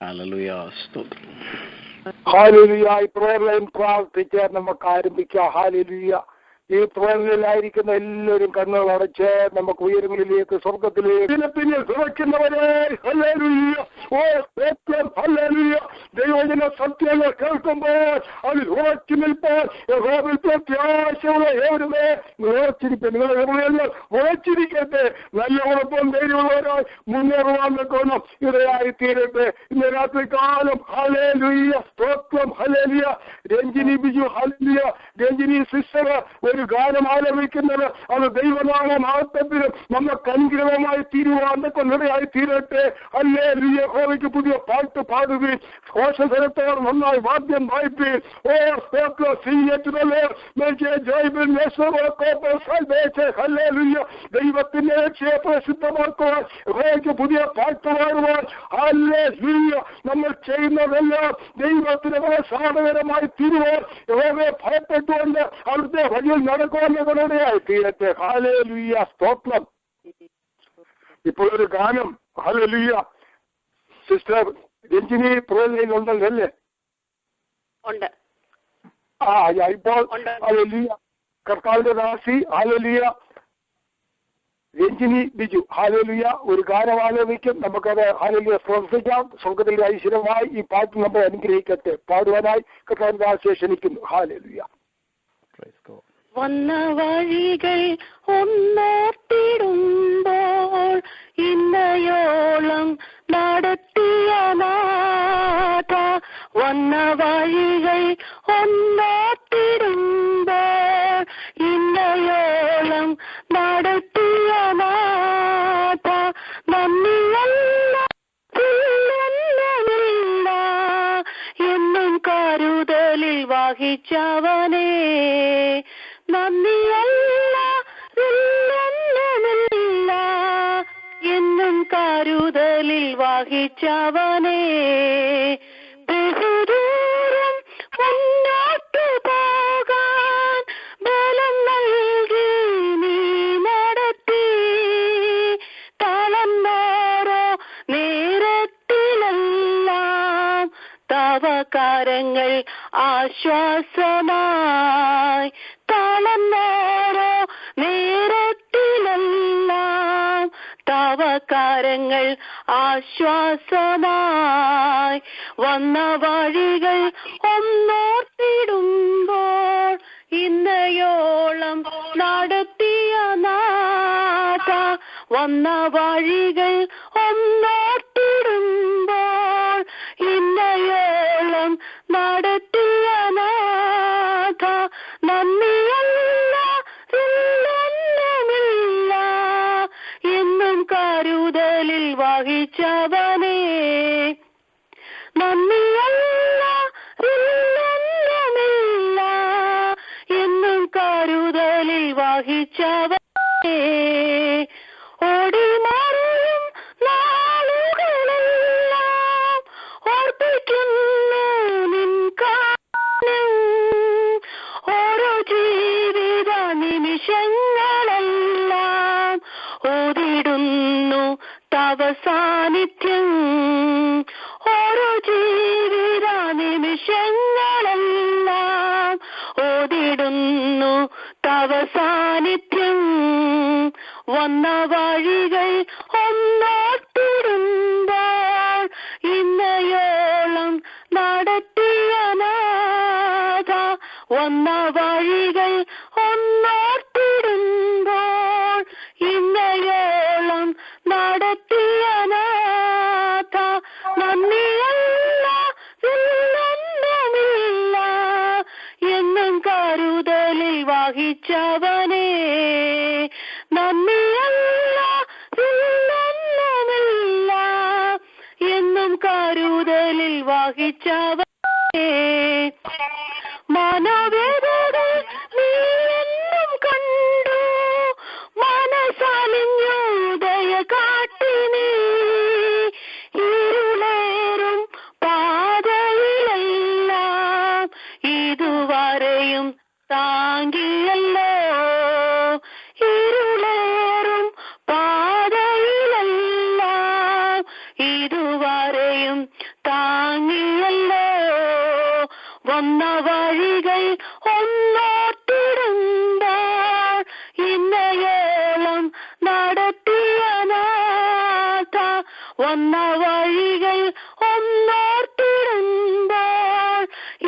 Hallelujah, സ്തോത്രം. Hallelujah. ഈ prayer line പ്രാർത്ഥിക്കാൻ നമുക്ക് ആരംഭിക്കാം. ഹല്ലേലൂയ. ഈ പ്രയറിലായിരിക്കുന്ന എല്ലാവരും കണ്ണുകൾ അടച്ച് നമുക്ക് ഉയരങ്ങളിലേക്ക്, സ്വർഗത്തിലേക്ക് പിന്നെ തുറക്കുന്നവരെ ഹല്ലേലൂയ. ഓ സ്തോത്രം, ഹല്ലേലൂയ. ദൈവജന സത്യങ്ങൾ കേൾക്കുമ്പോൾ അതിൽ ഉറച്ചു നിൽപ്പാൻ യഹോവയിൽ പ്രത്യാശയുള്ള ഏവരുമേ ഉറച്ചിരിക്കട്ടെ. നിങ്ങളുടെ ഹൃദയങ്ങൾ ഉറച്ചിരിക്കട്ടെ. നല്ല ഉറപ്പും ധൈര്യമുള്ളവരായി മുന്നേറുവാൻ വെക്കണം ഇടയായി തീരട്ടെ. ഇന്ന് രാത്രി കാലം ഹല്ലേലൂയ, സ്തോത്രം, hallelujah. Ranjini Biju, hallelujah. Ranjini sister ഒരു ഗാനം ആലപിക്കുന്നത് അത് ദൈവനാമ മഹത്വത്തിന് നമുക്ക് അനുഗ്രഹമായി തീരുവാൻ കൊണ്ടിടയായി തീരട്ടെ. ഹല്ലേലൂയ. യഹോവയ്ക്ക് പുതിയ പാട്ട് പാടുകയും ഘോഷസ്വരത്തോട് നന്നായി വാദ്യം വായിക്കുകയും ഓ സ്തോത്രം, ഹല്ലേലൂയ. ദൈവത്തിന്റെ രക്ഷയെ പ്രസിദ്ധമാക്കുവാൻ യഹോവയ്ക്ക് പുതിയ പാട്ട് പാടുവാൻ ഹല്ലേലൂയ. നമ്മൾ ചെയ്യുന്നതെല്ലാം ദൈവത്തിന് സാധകരമായി തീരുവാൻ യഹോവയെ ഭയപ്പെട്ടുകൊണ്ട് അവിടുത്തെ വഴിയിൽ നടക്കുവാനിടയായി തീരട്ടെ. ഹല്ലേലൂയ, സ്തോത്രം. ഇപ്പോൾ ഒരു ഗാനം ഹല്ലേലൂയ സിസ്റ്റർ രഞ്ജിനി പ്രേരണയിലുണ്ടല്ലേ? ഉണ്ട്. ഇപ്പോൾ ഹല്ലേലൂയ കർത്താവിന്റെ ദാസി ഹല്ലേലൂയ രഞ്ജിനി ബിജു ഹല്ലേലൂയ ഒരു ഗാനം ആലോചിക്കും. നമുക്കത് ഹല്ലേലൂയ പ്രവർത്തിക്കാം. സ്വർഗത്തിലെ ഐശ്വര്യമായി ഈ പാട്ട് നമ്മളെ അനുഗ്രഹിക്കട്ടെ. പാടുവാനായി കർത്താവിന്റെ ദാസിയെ ക്ഷണിക്കുന്നു. ഹല്ലേലൂയ. വന്ന വഴികൾ ഒന്നോർത്തിടുമ്പോൾ ഇന്നയോളം നടത്തിയ നാഥ, വന്ന വഴികൾ ഒന്നോർത്തിടുമ്പോൾ ഇന്നയോളം നടത്തിയ നാഥ, നന്ദിയല്ല എന്നും കരുതലിൽ വഹിച്ചവനേ, നന്ദിയല്ല എന്നും കരുതലിൽ വഹിച്ചവനേ, ബഹുദൂരം മുന്നോട്ടു പോകാൻ ബലം നൽകി നീ നടത്തി, തളർന്നോരോ നേരത്തിലെല്ലാം തവ കരങ്ങൾ ആശ്വാസമായി, തളർന്നോരോ നേരത്തിലെല്ലാം തവ കരങ്ങൾ ആശ്വാസമായി, വന്ന വഴികൾ ഒന്നോർത്തിടുമ്പോൾ ഇന്നയോളം നടത്തിയ നാഥ, വന്ന വഴികൾ ഒന്നോർത്തിടുമ്പോൾ ഇന്നയോളം നടത്തിയ നാഥ, നന്ദിയല്ല എന്നും കരുതലിൽ വഹിച്ചവനേ, നന്ദിയല്ല എന്നും കരുതലിൽ വഹിച്ചവനേ, ഓടിമാറും നാളുകളെല്ലാം ഓർപ്പിക്കുന്നു നിൻ കാര്യം, ഓരോ ജീവിത നിമിഷങ്ങളെല്ലാം ഓതിടുന്നു തവ സാന്നിധ്യം, ഓരോ ജീവിത നിമിഷങ്ങളെല്ലാം ഓതിടുന്നു തവ സാന്നിധ്യം, വന്ന വഴികൾ ഒന്നോർത്തിടുമ്പോൾ ഇന്നയോളം നടത്തിയ നാഥ, വന്ന വഴികൾ ഒന്നോർത്തിടുമ്പോൾ ഇന്നയോളം നടത്തിയ നാഥ, നന്ദിയല്ല എന്നും കരുതലിൽ വഹിച്ചവനേ, നന്ദിയല്ല എന്നും കരുതലിൽ വഹിച്ചവനേ, മനോവേദകൾ നീ എന്നും കണ്ടു, മനസ്സലിഞ്ഞു ദയ കാട്ടി നീ, ഇരുളേറും പാതയിലെല്ലാം ഇതുവരെയും താങ്കിയല്ലോ, ഇരുളേറും പാതയിലെല്ലാം ഇതുവരെയും താങ്ങിയല്ലോ. വന്ന വഴികൾ ഒന്നോർത്തിടുമ്പോൾ ഇന്നയോളം നടത്തിയ നാഥ. വന്ന വഴികൾ ഒന്നോർത്തിടുമ്പോൾ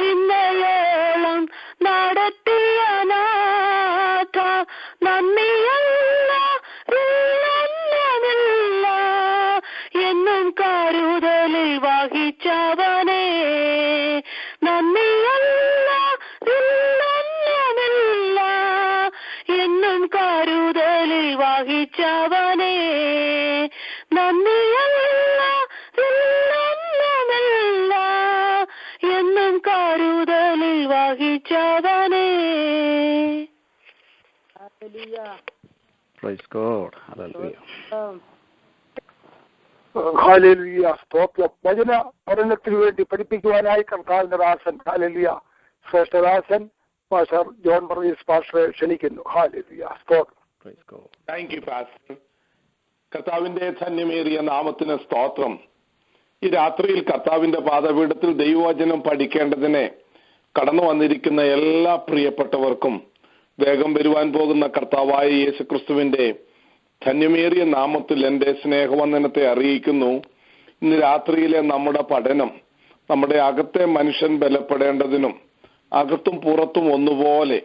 ഇന്നയോളം നടത്തിയ നാഥ. നന്ദിയല്ല എന്നും കരുതലിൽ വഹിച്ചവനേ. നന്ദിയല്ല എന്നും കരുതലിൽ വഹിച്ചവനേ. നന്ദിയല്ല എന്നും കരുതലിൽ വഹിച്ചവനേ. Praise God. Hallelujah. ഹല്ലേലൂയ. സ്തോത്രം. വചന പഠനത്തിന് വേണ്ടി പഠിപ്പിക്കുവാനായി കർത്താവിന്റെ ദാസൻ ഹല്ലേലൂയ ശ്രേഷ്ഠദാസൻ പാസ്റ്റർ ജോൺ വർഗീസ് പാസ്റ്ററെ ക്ഷണിക്കുന്നു. ഹല്ലേലൂയ. സ്തോത്രം. Praise God. Thank you pastor. കർത്താവിന്റെ ധന്യമേറിയ നാമത്തിന് സ്തോത്രം. ഈ രാത്രിയിൽ കർത്താവിന്റെ പാദപീഠത്തിൽ ദൈവവചനം പഠിക്കേണ്ടതിനെ കടന്നു വന്നിരിക്കുന്ന എല്ലാ പ്രിയപ്പെട്ടവർക്കും വേഗം വരുവാൻ പോകുന്ന കർത്താവായ യേശുക്രിസ്തുവിന്റെ ധന്യമേറിയ നാമത്തിൽ എൻ്റെ സ്നേഹവന്ദനത്തെ അറിയിക്കുന്നു. ഇന്ന് രാത്രിയിലെ നമ്മുടെ പഠനം നമ്മുടെ അകത്തെ മനുഷ്യൻ ബലപ്പെടേണ്ടതിനും അകത്തും പുറത്തും ഒന്നുപോലെ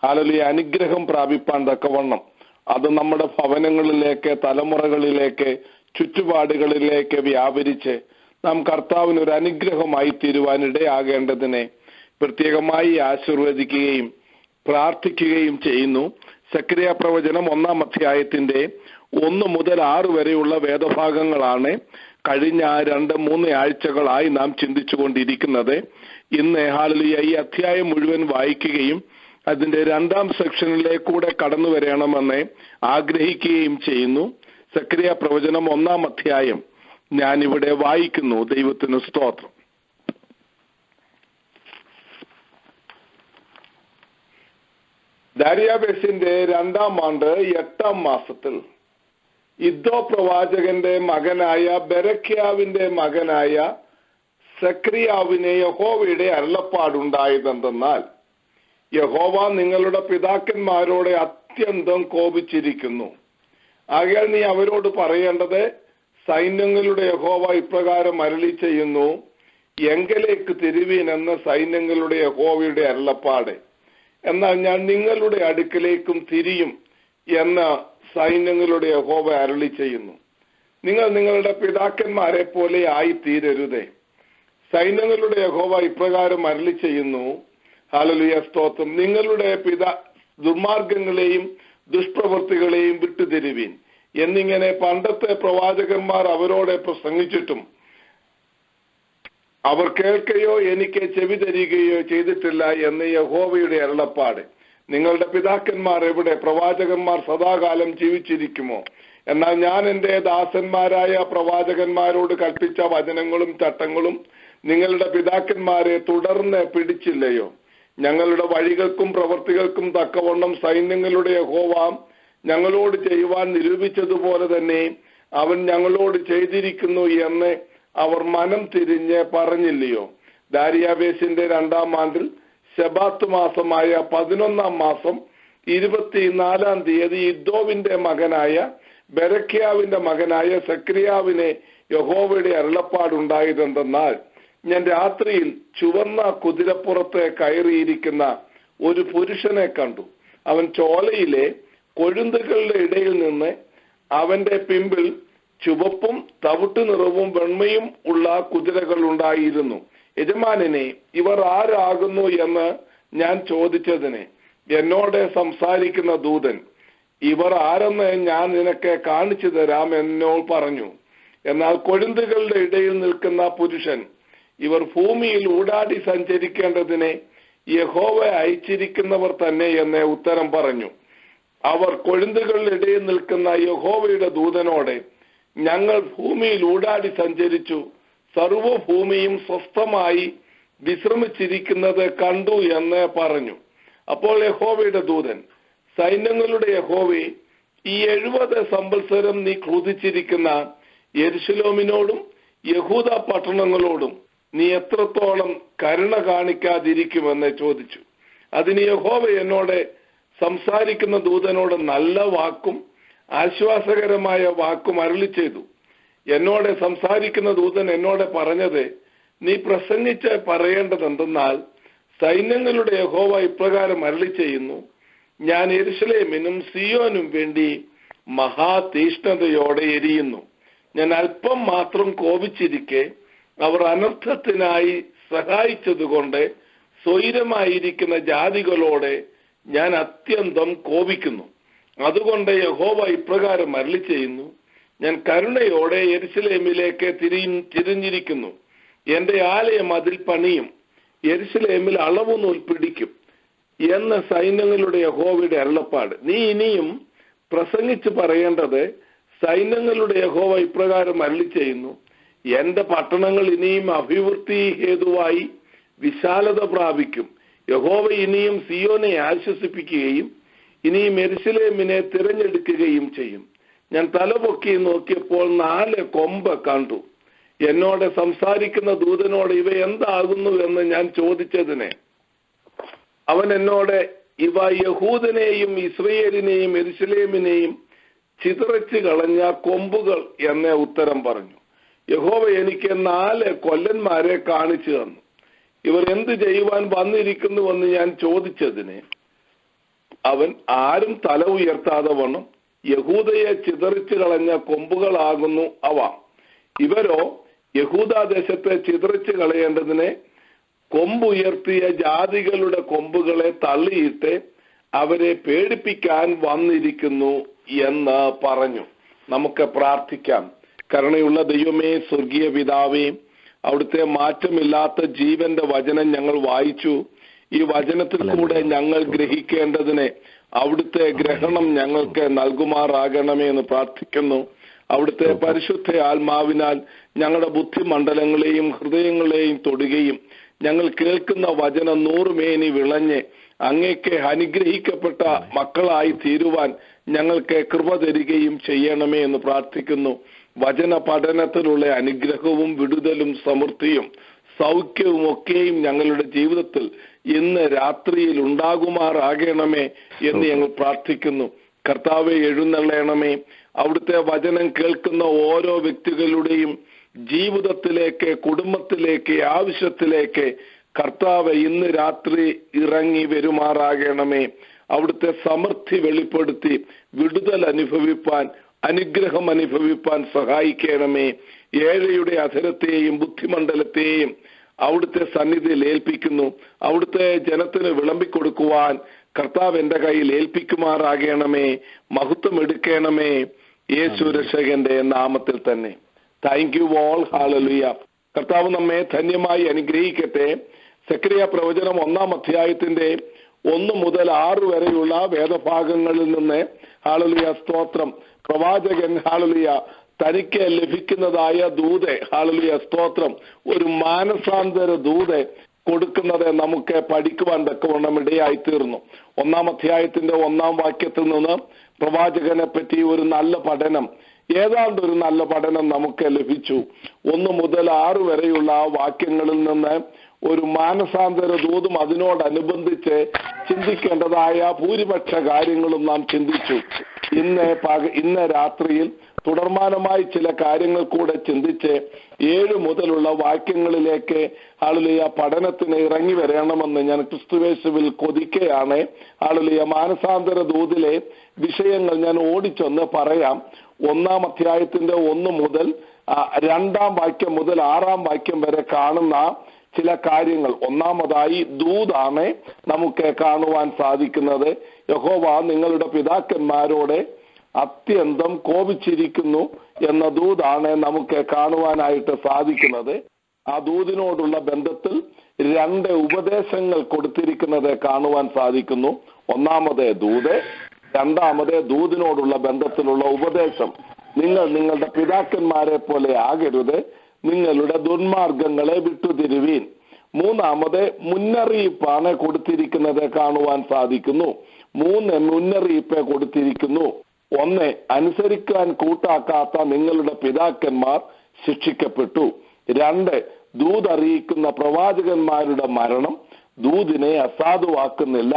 ഹല്ലേലൂയ അനുഗ്രഹം പ്രാപിപ്പാൻ തക്കവണ്ണം അത് നമ്മുടെ ഭവനങ്ങളിലേക്ക്, തലമുറകളിലേക്ക്, ചുറ്റുപാടുകളിലേക്ക് വ്യാപരിച്ച് നാം കർത്താവിന് ഒരു അനുഗ്രഹമായി തീരുവാൻ ഇടയാകേണ്ടതിനെ പ്രത്യേകമായി ആശീർവദിക്കുകയും പ്രാർത്ഥിക്കുകയും ചെയ്യുന്നു. സക്രിയ പ്രവചനം 1-ാം അധ്യായത്തിന്റെ 1 മുതൽ 6 വരെയുള്ള വേദഭാഗങ്ങളാണ് കഴിഞ്ഞ 2-3 ആഴ്ചകളായി നാം ചിന്തിച്ചുകൊണ്ടിരിക്കുന്നത്. ഇന്ന് ഹല്ലേലൂയ ഈ അധ്യായം മുഴുവൻ വായിക്കുകയും അതിന്റെ 2-ാം സെക്ഷനിലേക്കൂടെ കടന്നു വരണമെന്ന് ആഗ്രഹിക്കുകയും ചെയ്യുന്നു. സക്രിയ പ്രവചനം 1-ാം അധ്യായം ഞാനിവിടെ വായിക്കുന്നു. ദൈവത്തിന് സ്തോത്രം. ദാരിയാവേസിന്റെ 2-ാം ആണ്ട് 8-ാം മാസത്തിൽ ഇദ്ദോ പ്രവാചകന്റെ മകനായ ബെരക്യാവിന്റെ മകനായ സക്രിയാവിനെ യഹോവയുടെ അരുളപ്പാടുണ്ടായതെന്തെന്നാൽ, യഹോവ നിങ്ങളുടെ പിതാക്കന്മാരോട് അത്യന്തം കോപിച്ചിരിക്കുന്നു. ആകയാൽ നീ അവരോട് പറയേണ്ടത്, സൈന്യങ്ങളുടെ യഹോവ ഇപ്രകാരം അരുളി ചെയ്യുന്നു, എങ്കലേക്ക് തിരുവീൻ എന്ന സൈന്യങ്ങളുടെ യഹോവയുടെ അരുളപ്പാട്. എന്നാൽ ഞാൻ നിങ്ങളുടെ അടുക്കലേക്കും തിരിയും എന്ന സൈന്യങ്ങളുടെ യഹോവ അരുളി ചെയ്യുന്നു. നിങ്ങൾ നിങ്ങളുടെ പിതാക്കന്മാരെ പോലെ ആയിത്തീരരുതേ. സൈന്യങ്ങളുടെ യഹോവ ഇപ്രകാരം അരുളി ചെയ്യുന്നു, ഹല്ലേലൂയ സ്തോത്രം, നിങ്ങളുടെ ദുർമാർഗങ്ങളെയും ദുഷ്പ്രവൃത്തികളെയും വിട്ടുതിരുവീൻ എന്നിങ്ങനെ പണ്ടത്തെ പ്രവാചകന്മാർ അവരോട് പ്രസംഗിച്ചിട്ടും അവർ കേൾക്കുകയോ എനിക്ക് ചെവി തരികയോ ചെയ്തിട്ടില്ല എന്ന് യഹോവയുടെ അരുളപ്പാട്. നിങ്ങളുടെ പിതാക്കന്മാർ എവിടെ? പ്രവാചകന്മാർ സദാകാലം ജീവിച്ചിരിക്കുമോ? എന്നാൽ ഞാൻ എൻ്റെ ദാസന്മാരായ പ്രവാചകന്മാരോട് കൽപ്പിച്ച വചനങ്ങളും ചട്ടങ്ങളും നിങ്ങളുടെ പിതാക്കന്മാരെ തുടർന്ന് പിടിച്ചില്ലയോ? ഞങ്ങളുടെ വഴികൾക്കും പ്രവൃത്തികൾക്കും തക്കവണ്ണം സൈന്യങ്ങളുടെ യഹോവ ഞങ്ങളോട് ചെയ്യുവാൻ നിരൂപിച്ചതുപോലെ തന്നെ അവൻ ഞങ്ങളോട് ചെയ്തിരിക്കുന്നു എന്ന് അവർ മനം തിരിഞ്ഞ് പറഞ്ഞില്ലയോ? ദാരിയാവേസിന്റെ 2-ാം ആണ്ടിൽ ശബാത്ത് മാസമായ 11-ാം മാസം 24-ാം തീയതി ഇദ്ദോവിന്റെ മകനായ ബെരക്യാവിന്റെ മകനായ സക്രിയാവിനെ യഹോവയുടെ അരുളപ്പാടുണ്ടായതെന്തെന്നാൽ, ഞാൻ രാത്രിയിൽ ചുവന്ന കുതിരപ്പുറത്ത് കയറിയിരിക്കുന്ന ഒരു പുരുഷനെ കണ്ടു. അവൻ ചോലയിലെ കൊഴുന്തുകളുടെ ഇടയിൽ നിന്ന് അവന്റെ പിമ്പിൽ ചുവപ്പും തവിട്ടു നിറവും വെണ്മയും ഉള്ള കുതിരകൾ ഉണ്ടായിരുന്നു. യജമാനനെ, ഇവർ ആരാകുന്നു എന്ന് ഞാൻ ചോദിച്ചതിന് എന്നോട് സംസാരിക്കുന്ന ദൂതൻ, ഇവർ ആരെന്ന് ഞാൻ നിനക്ക് കാണിച്ചു തരാം എന്നോട് പറഞ്ഞു. എന്നാൽ കൊഴുന്തുകളുടെ ഇടയിൽ നിൽക്കുന്ന പുരുഷൻ, ഇവർ ഭൂമിയിൽ ഊടാടി സഞ്ചരിക്കേണ്ടതിനെ യഹോവ അയച്ചിരിക്കുന്നവർ തന്നെ എന്ന് ഉത്തരം പറഞ്ഞു. അവർ കൊഴുന്തുകളുടെ ഇടയിൽ നിൽക്കുന്ന യഹോവയുടെ ദൂതനോട്, ഞങ്ങൾ ഭൂമിയിൽ ഊടാടി സഞ്ചരിച്ചു, സർവഭൂമിയും സ്വസ്ഥമായി വിശ്രമിച്ചിരിക്കുന്നത് കണ്ടു എന്ന് പറഞ്ഞു. അപ്പോൾ യഹോവയുടെ ദൂതൻ, സൈന്യങ്ങളുടെ യഹോവേ, ഈ 70 സംവത്സരം നീ ക്രോധിച്ചിരിക്കുന്ന യെരുശലേമിനോടും യഹൂദ പട്ടണങ്ങളോടും നീ എത്രത്തോളം കരുണ കാണിക്കാതിരിക്കുമെന്ന് ചോദിച്ചു. അതിന് യഹോവ എന്നോട് സംസാരിക്കുന്ന ദൂതനോട് നല്ല വാക്കും ആശ്വാസകരമായ വാക്കും അരുളി ചെയ്തു. എന്നോട് സംസാരിക്കുന്ന ദൂതൻ എന്നോട് പറഞ്ഞത്, നീ പ്രസംഗിച്ച് പറയേണ്ടതെന്തെന്നാൽ, സൈന്യങ്ങളുടെ യഹോവ ഇപ്രകാരം അരുളി ചെയ്യുന്നു, ഞാൻ യെരൂശലേമിനും സിയോനും വേണ്ടി മഹാതീഷ്ണതയോടെ എരിയുന്നു. ഞാൻ അല്പം മാത്രം കോപിച്ചിരിക്കെ അവർ അനർത്ഥത്തിനായി സഹായിച്ചതുകൊണ്ട് സ്വൈരമായിരിക്കുന്ന ജാതികളോടെ ഞാൻ അത്യന്തം കോപിക്കുന്നു. അതുകൊണ്ട് യഹോവ ഇപ്രകാരം അരുളി ചെയ്യുന്നു, ഞാൻ കരുണയോടെ യെരൂശലേമിലേക്ക് തിരിഞ്ഞിരിക്കുന്നു. എന്റെ ആലയം അതിൽ പണിയും, യെരൂശലേമിൽ അളവ് നൂൽ പിടിക്കും എന്ന സൈന്യങ്ങളുടെ യഹോവയുടെ അരുളപ്പാട്. നീ ഇനിയും പ്രസംഗിച്ച് പറയേണ്ടത്, സൈന്യങ്ങളുടെ യഹോവ ഇപ്രകാരം അരുളി ചെയ്യുന്നു, എന്റെ പട്ടണങ്ങൾ ഇനിയും അഭിവൃദ്ധി ഹേതുവായി വിശാലത പ്രാപിക്കും. യഹോവ ഇനിയും സിയോനെ ആശ്വസിപ്പിക്കുകയും ഇനിയും യെരൂശലേമിനെ തിരഞ്ഞെടുക്കുകയും ചെയ്യും. ഞാൻ തലപൊക്കി നോക്കിയപ്പോൾ 4 കൊമ്പ് കണ്ടു. എന്നോട് സംസാരിക്കുന്ന ദൂതനോട് ഇവ എന്താകുന്നു എന്ന് ഞാൻ ചോദിച്ചതിന് അവൻ എന്നോട്, ഇവ യഹൂദനെയും ഇസ്രയേലിനെയും യെരൂശലേമിനെയും ചിതറിച്ച് കളഞ്ഞ കൊമ്പുകൾ എന്ന ഉത്തരം പറഞ്ഞു. യഹോവ എനിക്ക് 4 കൊല്ലന്മാരെ കാണിച്ചു തന്നു. ഇവർ എന്ത് ചെയ്യുവാൻ വന്നിരിക്കുന്നുവെന്ന് ഞാൻ ചോദിച്ചതിന് അവൻ, ആരും തല ഉയർത്താതെ വണ്ണം യഹൂദയെ ചിതറിച്ച് കളഞ്ഞ കൊമ്പുകളാകുന്നു അവ. ഇവരോ യഹൂദാദേശത്തെ ചിതറിച്ച് കളയേണ്ടതിനെ കൊമ്പുയർത്തിയ ജാതികളുടെ കൊമ്പുകളെ തള്ളിയിട്ട് അവരെ പേടിപ്പിക്കാൻ വന്നിരിക്കുന്നു എന്ന് പറഞ്ഞു. നമുക്ക് പ്രാർത്ഥിക്കാം. കരുണയുള്ള ദൈവമേ, സ്വർഗീയ പിതാവേ, അവിടുത്തെ മാറ്റമില്ലാത്ത ജീവന്റെ വചനം ഞങ്ങൾ വായിച്ചു. ഈ വചനത്തിൽ കൂടെ ഞങ്ങൾ ഗ്രഹിക്കേണ്ടതിനെ അവിടുത്തെ ഗ്രഹണം ഞങ്ങൾക്ക് നൽകുമാറാകണമേ എന്ന് പ്രാർത്ഥിക്കുന്നു. അവിടുത്തെ പരിശുദ്ധ ആത്മാവിനാൽ ഞങ്ങളുടെ ബുദ്ധിമണ്ഡലങ്ങളെയും ഹൃദയങ്ങളെയും തൊടുകയും ഞങ്ങൾ കേൾക്കുന്ന വചനം 100 മേനി വിളഞ്ഞ് അങ്ങേക്ക് അനുഗ്രഹിക്കപ്പെട്ട മക്കളായി തീരുവാൻ ഞങ്ങൾക്ക് കൃപ തരികയും ചെയ്യണമേ എന്ന് പ്രാർത്ഥിക്കുന്നു. വചന പഠനത്തിലുള്ള അനുഗ്രഹവും വിടുതലും സമൃദ്ധിയും സൗഖ്യവും ഒക്കെയും ഞങ്ങളുടെ ജീവിതത്തിൽ ഇന്ന് രാത്രിയിൽ ഉണ്ടാകുമാറാകണമേ എന്ന് ഞങ്ങൾ പ്രാർത്ഥിക്കുന്നു. കർത്താവെ, എഴുന്നള്ളണമേ. അവിടുത്തെ വചനം കേൾക്കുന്ന ഓരോ വ്യക്തികളുടെയും ജീവിതത്തിലേക്ക്, കുടുംബത്തിലേക്ക്, ആവശ്യത്തിലേക്ക് കർത്താവ് ഇന്ന് രാത്രി ഇറങ്ങി വരുമാറാകണമേ. അവിടുത്തെ സമൃദ്ധി വെളിപ്പെടുത്തി വിടുതൽ അനുഭവിപ്പാൻ, അനുഗ്രഹം അനുഭവിപ്പാൻ സഹായിക്കണമേ. ഏഴയുടെ അധരത്തെയും ബുദ്ധിമണ്ഡലത്തെയും അവിടുത്തെ സന്നിധിയിൽ ഏൽപ്പിക്കുന്നു. അവിടുത്തെ ജനത്തിന് വിളമ്പിക്കൊടുക്കുവാൻ കർത്താവ് എന്റെ കയ്യിൽ ഏൽപ്പിക്കുമാറാകണമേ. മഹത്വം എടുക്കണമേ, യേശു രക്ഷകന്റെ നാമത്തിൽ തന്നെ. Thank you all. ഹല്ലേലൂയ. കർത്താവ് നമ്മെ ധന്യമായി അനുഗ്രഹിക്കട്ടെ. സെക്കരിയ പ്രവചനം 1-ാം അധ്യായത്തിന്റെ 1 മുതൽ 6 വരെയുള്ള വേദഭാഗങ്ങളിൽ നിന്ന് ഹല്ലേലൂയ സ്തോത്രം, പ്രവാചകൻ ഹല്ലേലൂയ തനിക്ക് ലഭിക്കുന്നതായ ദൂത് ഹല്ലേലൂയ സ്തോത്രം, ഒരു മാനസാന്തര ദൂത് കൊടുക്കുന്നത് നമുക്ക് പഠിക്കുവാൻ തക്കവണ്ണം ഇടയായി തീർന്നു. 1-ാം അധ്യായത്തിന്റെ 1-ാം വാക്യത്തിൽ നിന്ന് പ്രവാചകനെ പറ്റി ഒരു നല്ല പഠനം, ഏതാണ്ട് ഒരു നല്ല പഠനം നമുക്ക് ലഭിച്ചു. 1 മുതൽ 6 വരെയുള്ള വാക്യങ്ങളിൽ നിന്ന് ഒരു മാനസാന്തര ദൂതും അതിനോടനുബന്ധിച്ച് ചിന്തിക്കേണ്ടതായ ഭൂരിപക്ഷ കാര്യങ്ങളും നാം ചിന്തിച്ചു. ഇന്ന് രാത്രിയിൽ തുടർമാനമായി ചില കാര്യങ്ങൾ കൂടെ ചിന്തിച്ച് 7 മുതലുള്ള വാക്യങ്ങളിലേക്ക് ഹല്ലേലൂയ പഠനത്തിന് ഇറങ്ങി വരണമെന്ന് ഞാൻ ക്രിസ്തുയേശുവിൽ കൊതിക്കുകയാണ്. ഹല്ലേലൂയ മാനസാന്തര ദൂതിലെ വിഷയങ്ങൾ ഞാൻ ഓടിച്ചൊന്ന് പറയാം. 1-ാം അധ്യായത്തിന്റെ 1 മുതൽ 2-ാം വാക്യം മുതൽ 6-ാം വാക്യം വരെ കാണുന്ന ചില കാര്യങ്ങൾ. ഒന്നാമതായി ദൂതാണ് നമുക്ക് കാണുവാൻ സാധിക്കുന്നത്. യഹോവ നിങ്ങളുടെ പിതാക്കന്മാരോട് അത്യന്തം കോപിച്ചിരിക്കുന്നു എന്ന ദൂതാണ് നമുക്ക് കാണുവാനായിട്ട് സാധിക്കുന്നത്. ആ ദൂതിനോടുള്ള ബന്ധത്തിൽ 2 ഉപദേശങ്ങൾ കൊടുത്തിരിക്കുന്നത് കാണുവാൻ സാധിക്കുന്നു. ഒന്നാമത് ദൂത്, രണ്ടാമത് ദൂതിനോടുള്ള ബന്ധത്തിലുള്ള ഉപദേശം. നിങ്ങൾ നിങ്ങളുടെ പിതാക്കന്മാരെ പോലെ ആകരുത്, നിങ്ങളുടെ ദുർമാർഗങ്ങളെ വിട്ടുതിരുവീൻ. 3-ാമത് മുന്നറിയിപ്പാണ് കൊടുത്തിരിക്കുന്നത് കാണുവാൻ സാധിക്കുന്നു. 3 മുന്നറിയിപ്പ് കൊടുത്തിരിക്കുന്നു. 1, അനുസരിക്കാൻ കൂട്ടാക്കാത്ത നിങ്ങളുടെ പിതാക്കന്മാർ ശിക്ഷിക്കപ്പെട്ടു. 2, ദൂതറിയിക്കുന്ന പ്രവാചകന്മാരുടെ മരണം ദൂതിനെ അസാധുവാക്കുന്നില്ല.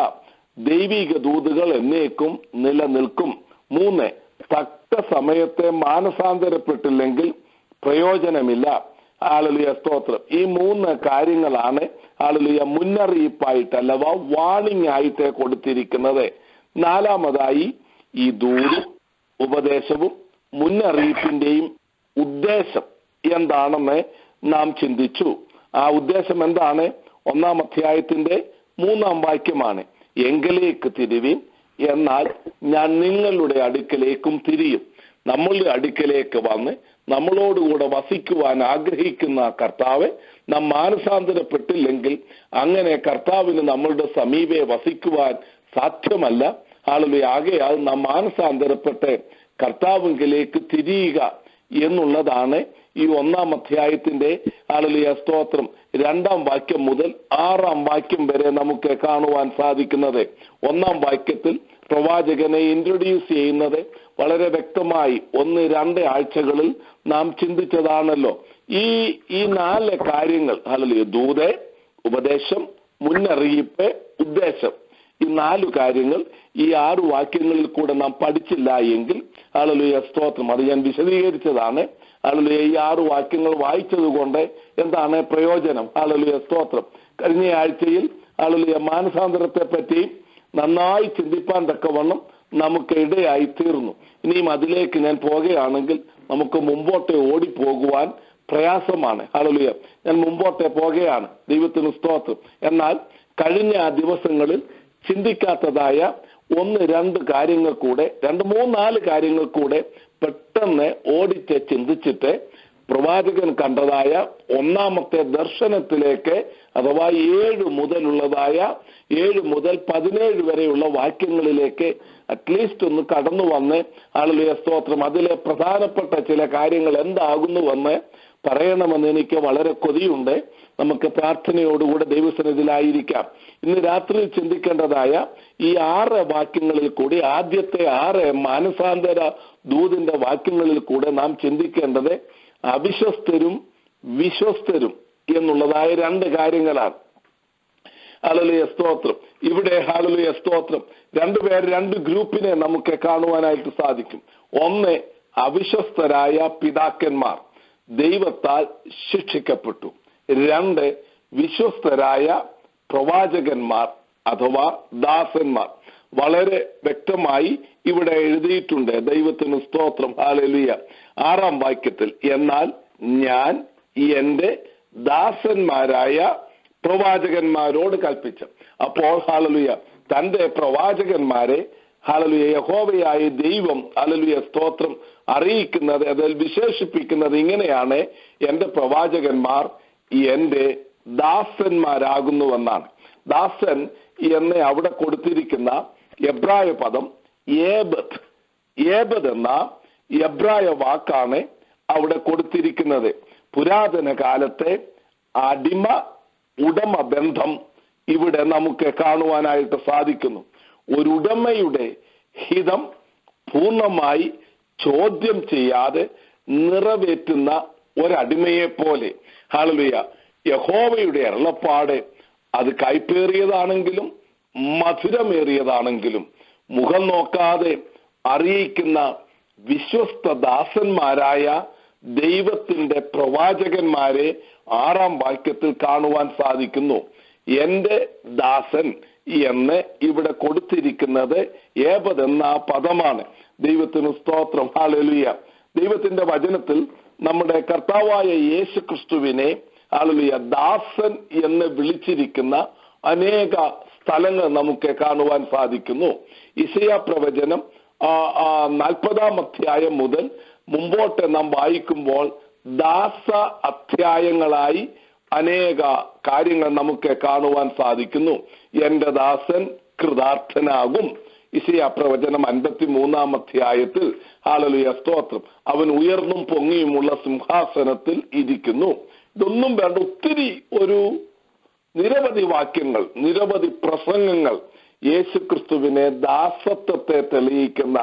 ദൈവിക ദൂതുകൾ എന്നേക്കും നിലനിൽക്കും. 3, തക്ക സമയത്തെ മാനസാന്തരപ്പെട്ടില്ലെങ്കിൽ പ്രയോജനമില്ല. ഹല്ലേലൂയ, സ്തോത്രം. ഈ 3 കാര്യങ്ങളാണ് ഹല്ലേലൂയ മുന്നറിയിപ്പായിട്ട് അല്ലവാ വാണിംഗ് ആയിട്ട് കൊടുത്തിരിക്കുന്നത്. 4മതായി ഈ ദൂതും ഉപദേശവും മുന്നറിയിപ്പിന്റെയും ഉദ്ദേശം എന്താണെന്ന് നാം ചിന്തിച്ചു. ആ ഉദ്ദേശം എന്താണ്? 1-ാം അധ്യായത്തിന്റെ 3-ാം വാക്യമാണ്. എങ്കിലേക്ക് തിരിവിൻ, എന്നാൽ ഞാൻ നിങ്ങളുടെ അടുക്കലേക്കും തിരിയും. നമ്മളുടെ അടുക്കലേക്ക് വന്ന് നമ്മളോടുകൂടെ വസിക്കുവാൻ ആഗ്രഹിക്കുന്ന കർത്താവ് നാം മാനസാന്തരപ്പെട്ടില്ലെങ്കിൽ അങ്ങനെ കർത്താവിന് നമ്മളുടെ സമീപേ വസിക്കുവാൻ സാധ്യമല്ല. ഹല്ലേലൂയ. ആകയാൽ നാം മാനസാന്തരപ്പെട്ട് കർത്താവിലേക്ക് തിരിയുക എന്നുള്ളതാണ് ഈ 1-ാം അധ്യായത്തിന്റെ ഹല്ലേലൂയ, സ്തോത്രം 2-ാം വാക്യം മുതൽ 6-ാം വാക്യം വരെ നമുക്ക് കാണുവാൻ സാധിക്കുന്നത്. 1-ാം വാക്യത്തിൽ പ്രവാചകനെ ഇൻട്രൊഡ്യൂസ് ചെയ്യുന്നത് വളരെ വ്യക്തമായി 1-2 ആഴ്ചകളിൽ നാം ചിന്തിച്ചതാണല്ലോ. ഈ 4 കാര്യങ്ങൾ ഹല്ലേലൂയ, ദൂത്, ഉപദേശം, മുന്നറിയിപ്പ്, ഉദ്ദേശം, ഈ 4 കാര്യങ്ങൾ ഈ 6 വാക്യങ്ങളിൽ കൂടെ നാം പഠിച്ചില്ല എങ്കിൽ ഹല്ലേലൂയ, സ്തോത്രം, അത് ഞാൻ വിശദീകരിച്ചതാണ്. ഹല്ലേലൂയ, ഈ 6 വാക്യങ്ങൾ വായിച്ചത് കൊണ്ട് എന്താണ് പ്രയോജനം? ഹല്ലേലൂയ, സ്തോത്രം. കഴിഞ്ഞ ആഴ്ചയിൽ ഹല്ലേലൂയ മാനസാന്തരത്തെ പറ്റി നന്നായി ചിന്തിപ്പാൻ തക്കവണ്ണം നമുക്ക് ഇടയായി തീർന്നു. ഇനിയും അതിലേക്ക് ഞാൻ പോകുകയാണെങ്കിൽ നമുക്ക് മുമ്പോട്ട് ഓടിപ്പോകുവാൻ പ്രയാസമാണ്. ഹല്ലേലൂയ, ഞാൻ മുമ്പോട്ട് പോകുകയാണ്. ദൈവത്തിന് സ്തോത്രം. എന്നാൽ കഴിഞ്ഞ ദിവസങ്ങളിൽ ചിന്തിക്കാത്തതായ 1-2 കാര്യങ്ങൾ കൂടെ 2-3-4 കാര്യങ്ങൾ കൂടെ പെട്ടെന്ന് ഓടിച്ച് ചിന്തിച്ചിട്ട് പ്രവാചകൻ കണ്ടതായ 1-ാമത്തെ ദർശനത്തിലേക്ക് അഥവാ 7 മുതലുള്ളതായ 7 മുതൽ 17 വരെയുള്ള വാക്യങ്ങളിലേക്ക് അറ്റ്ലീസ്റ്റ് ഒന്ന് കടന്നു വന്ന് ഹല്ലേലൂയ, സ്തോത്രം, അതിലെ പ്രധാനപ്പെട്ട ചില കാര്യങ്ങൾ എന്താകുന്നുവെന്ന് പറയണമെന്ന് എനിക്ക് വളരെ കൊതിയുണ്ട്. നമുക്ക് പ്രാർത്ഥനയോടുകൂടെ ദൈവസന്നിധിയിലായിരിക്കാം. ഇന്ന് രാത്രി ചിന്തിക്കേണ്ടതായ ഈ 6 വാക്യങ്ങളിൽ കൂടി, ആദ്യത്തെ 6 മാനസാന്തര ദൂതിന്റെ വാക്യങ്ങളിൽ കൂടെ നാം ചിന്തിക്കേണ്ടത് അവിശ്വസ്തരും വിശ്വസ്തരും എന്നുള്ളതായ 2 കാര്യങ്ങളാണ്. ഹല്ലേലൂയ, സ്തോത്രം. ഇവിടെ ഹല്ലേലൂയ, സ്തോത്രം, 2 പേർ 2 ഗ്രൂപ്പിനെ നമുക്ക് കാണുവാനായിട്ട് സാധിക്കും. 1, അവിശ്വസ്തരായ പിതാക്കന്മാർ ദൈവത്താൽ ശിക്ഷിക്കപ്പെട്ടു. 2, വിശ്വസ്തരായ പ്രവാചകന്മാർ അഥവാ ദാസന്മാർ. വളരെ വ്യക്തമായി ഇവിടെ എഴുതിയിട്ടുണ്ട്. ദൈവത്തിന് സ്തോത്രം. ഹല്ലേലൂയ. 6-ാം വാക്യത്തിൽ എന്നാൽ ഞാൻ എന്റെ ദാസന്മാരായ പ്രവാചകന്മാരോട് കൽപ്പിച്ചു. അപ്പോൾ ഹല്ലേലൂയ തന്റെ പ്രവാചകന്മാരെ ഹല്ലേലൂയ യഹോവയായ ദൈവം ഹല്ലേലൂയ, സ്തോത്രം, അറിയിക്കുന്നത്, അതിൽ വിശേഷിപ്പിക്കുന്നത് ഇങ്ങനെയാണ്: എന്റെ പ്രവാചകന്മാർ എന്റെ ദാസന്മാരാകുന്നുവെന്നാണ്. ദാസൻ എന്ന് അവിടെ കൊടുത്തിരിക്കുന്ന എബ്രായ പദം ഏബദ്. ഏബദ് എന്ന എബ്രായ വാക്കാണ് അവിടെ കൊടുത്തിരിക്കുന്നത്. പുരാതന കാലത്തെ അടിമ ഉടമ ബന്ധം ഇവിടെ നമുക്ക് കാണുവാനായിട്ട് സാധിക്കുന്നു. ഒരു ഉടമയുടെ ഹിതം പൂർണ്ണമായി ചോദ്യം ചെയ്യാതെ നിറവേറ്റുന്ന ഒരടിമയെ പോലെ ഹല്ലേലൂയ യഹോവയുടെ അരുളപ്പാട് അത് കൈപ്പേറിയതാണെങ്കിലും മധുരമേറിയതാണെങ്കിലും മുഖം നോക്കാതെ അറിയിക്കുന്ന വിശ്വസ്ത ദാസന്മാരായ ദൈവത്തിന്റെ പ്രവാചകന്മാരെ 6-ാം വാക്യത്തിൽ കാണുവാൻ സാധിക്കുന്നു. എന്റെ ദാസൻ എന്ന് ഇവിടെ കൊടുത്തിരിക്കുന്നത് ഏബദ് എന്ന പദമാണ്. ദൈവത്തിന് സ്തോത്രം. ഹല്ലേലൂയ. ദൈവത്തിന്റെ വചനത്തിൽ നമ്മുടെ കർത്താവായ യേശു ക്രിസ്തുവിനെ ഹല്ലേലൂയ ദാസൻ എന്ന് വിളിച്ചിരിക്കുന്ന അനേക സ്ഥലങ്ങൾ നമുക്ക് കാണുവാൻ സാധിക്കുന്നു. യിശയ്യാ പ്രവചനം 40-ാം അധ്യായം മുതൽ മുമ്പോട്ട് നാം വായിക്കുമ്പോൾ ദാസ അധ്യായങ്ങളായി അനേക കാര്യങ്ങൾ നമുക്ക് കാണുവാൻ സാധിക്കുന്നു. എന്റെ ദാസൻ കൃതാർത്ഥനാകും. യിശയ്യാ പ്രവചനം 53-ാം അധ്യായത്തിൽ ഹല്ലേലൂയ, സ്തോത്രം, അവൻ ഉയർന്നും പൊങ്ങിയുമുള്ള സിംഹാസനത്തിൽ ഇരിക്കുന്നു. ഇതൊന്നും വേണ്ട, ഒത്തിരി നിരവധി വാക്യങ്ങൾ, നിരവധി പ്രസംഗങ്ങൾ യേശുക്രിസ്തുവിനെ ദാസത്വത്തെ തെളിയിക്കുന്ന,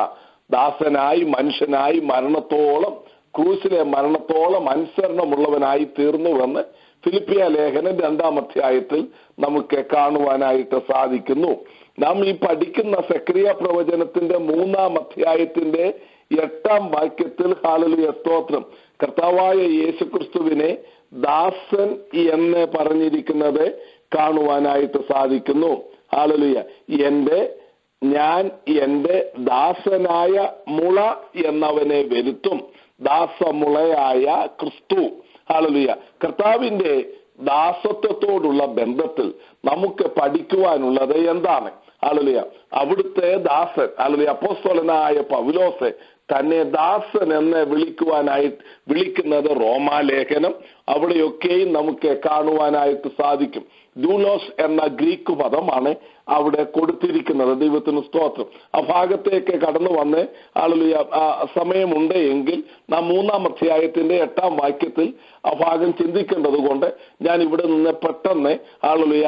ദാസനായി മനുഷ്യനായി മരണത്തോളം ക്രൂശിലെ മരണത്തോളം അനുസരണമുള്ളവനായി തീർന്നുവെന്ന് ഫിലിപ്പിയ ലേഖനം 2-ാം അധ്യായത്തിൽ നമുക്ക് കാണുവാനായിട്ട് സാധിക്കുന്നു. നാം ഈ പഠിക്കുന്ന സെക്രിയ പ്രവചനത്തിന്റെ 3-ാം അധ്യായത്തിന്റെ 8-ാം വാക്യത്തിൽ ഹല്ലേലൂയ സ്തോത്രം, കർത്താവായ യേശുക്രിസ്തുവിനെ ദാസൻ എന്ന് പറഞ്ഞിരിക്കുന്നത് കാണുവാനായിട്ട് സാധിക്കുന്നു. ഹല്ലേലൂയ, ഞാൻ എന്റെ ദാസനായ മുള എന്നവനെ വരുത്തും, ദാസമുളയായ ക്രിസ്തു. ഹല്ലേലൂയ, കർത്താവിന്റെ ദാസത്വത്തോടുള്ള ബന്ധത്തിൽ നമുക്ക് പഠിക്കുവാനുള്ളത് എന്താണ്? ഹല്ലേലൂയ, അവിടുത്തെ ദാസൻ, ഹല്ലേലൂയ, അപ്പോസ്തലനായ പൗലോസ് തന്നെ ദാസൻ എന്ന് വിളിക്കുന്നത് റോമാലേഖനം അവിടെയൊക്കെയും നമുക്ക് കാണുവാനായിട്ട് സാധിക്കും. ഡൂലോസ് എന്ന ഗ്രീക്ക് പദമാണ് അവിടെ കൊടുത്തിരിക്കുന്നത്. ദൈവത്തിന് സ്തോത്രം. ആ ഭാഗത്തേക്ക് കടന്നു വന്ന് ഹല്ലേലൂയ സമയമുണ്ട് എങ്കിൽ നാം 3-ാം അധ്യായത്തിന്റെ 8-ാം വാക്യത്തിൽ ആ ഭാഗം ചിന്തിക്കേണ്ടത് കൊണ്ട് ഞാൻ ഇവിടെ നിന്ന് പെട്ടെന്ന് ഹല്ലേലൂയ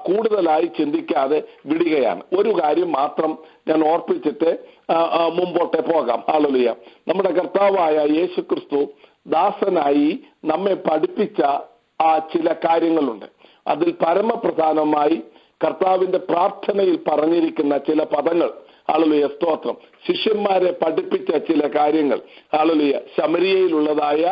കൂടുതലായി ചിന്തിക്കാതെ വിടുകയാണ്. ഒരു കാര്യം മാത്രം ഞാൻ ഓർപ്പിച്ചിട്ട് മുമ്പോട്ട് പോകാം. ഹല്ലേലൂയ, നമ്മുടെ കർത്താവായ യേശുക്രിസ്തു ദാസനായി നമ്മെ പഠിപ്പിച്ച ചില കാര്യങ്ങളുണ്ട്. അതിൽ പരമപ്രധാനമായി കർത്താവിന്റെ പ്രാർത്ഥനയിൽ പറഞ്ഞിരിക്കുന്ന ചില പദങ്ങൾ. ഹല്ലേലൂയ സ്തോത്രം. ശിഷ്യന്മാരെ പഠിപ്പിച്ച ചില കാര്യങ്ങൾ. ഹല്ലേലൂയ, ശമരിയയിലുള്ളതായ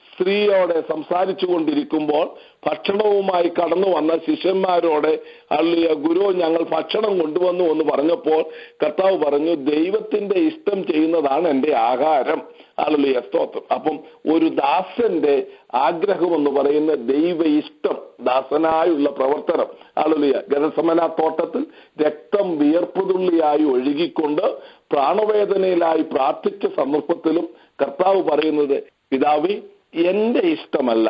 സ്ത്രീയോടെ സംസാരിച്ചു കൊണ്ടിരിക്കുമ്പോൾ ഭക്ഷണവുമായി കടന്നു വന്ന ശിഷ്യന്മാരോട് ഹല്ലേലൂയ, ഗുരു ഞങ്ങൾ ഭക്ഷണം കൊണ്ടുവന്നു എന്ന് പറഞ്ഞപ്പോൾ കർത്താവ് പറഞ്ഞു, ദൈവത്തിന്റെ ഇഷ്ടം ചെയ്യുന്നതാണ് എൻ്റെ ആഹാരം. ഹല്ലേലൂയ സ്തോത്രം. അപ്പം ഒരു ദാസന്റെ ആഗ്രഹം എന്ന് പറയുന്ന ദൈവ ഇഷ്ടം, ദാസനായുള്ള പ്രവർത്തനം. ഹല്ലേലൂയ, ഗെത്സമന തോട്ടത്തിൽ രക്തം വിയർപ്പുതുള്ളിയായി ഒഴുകിക്കൊണ്ട് പ്രാണവേദനയിലായി പ്രാർത്ഥിച്ച സന്ദർഭത്തിലും കർത്താവ് പറയുന്നത്, പിതാവേ എന്റെ ഇഷ്ടമല്ല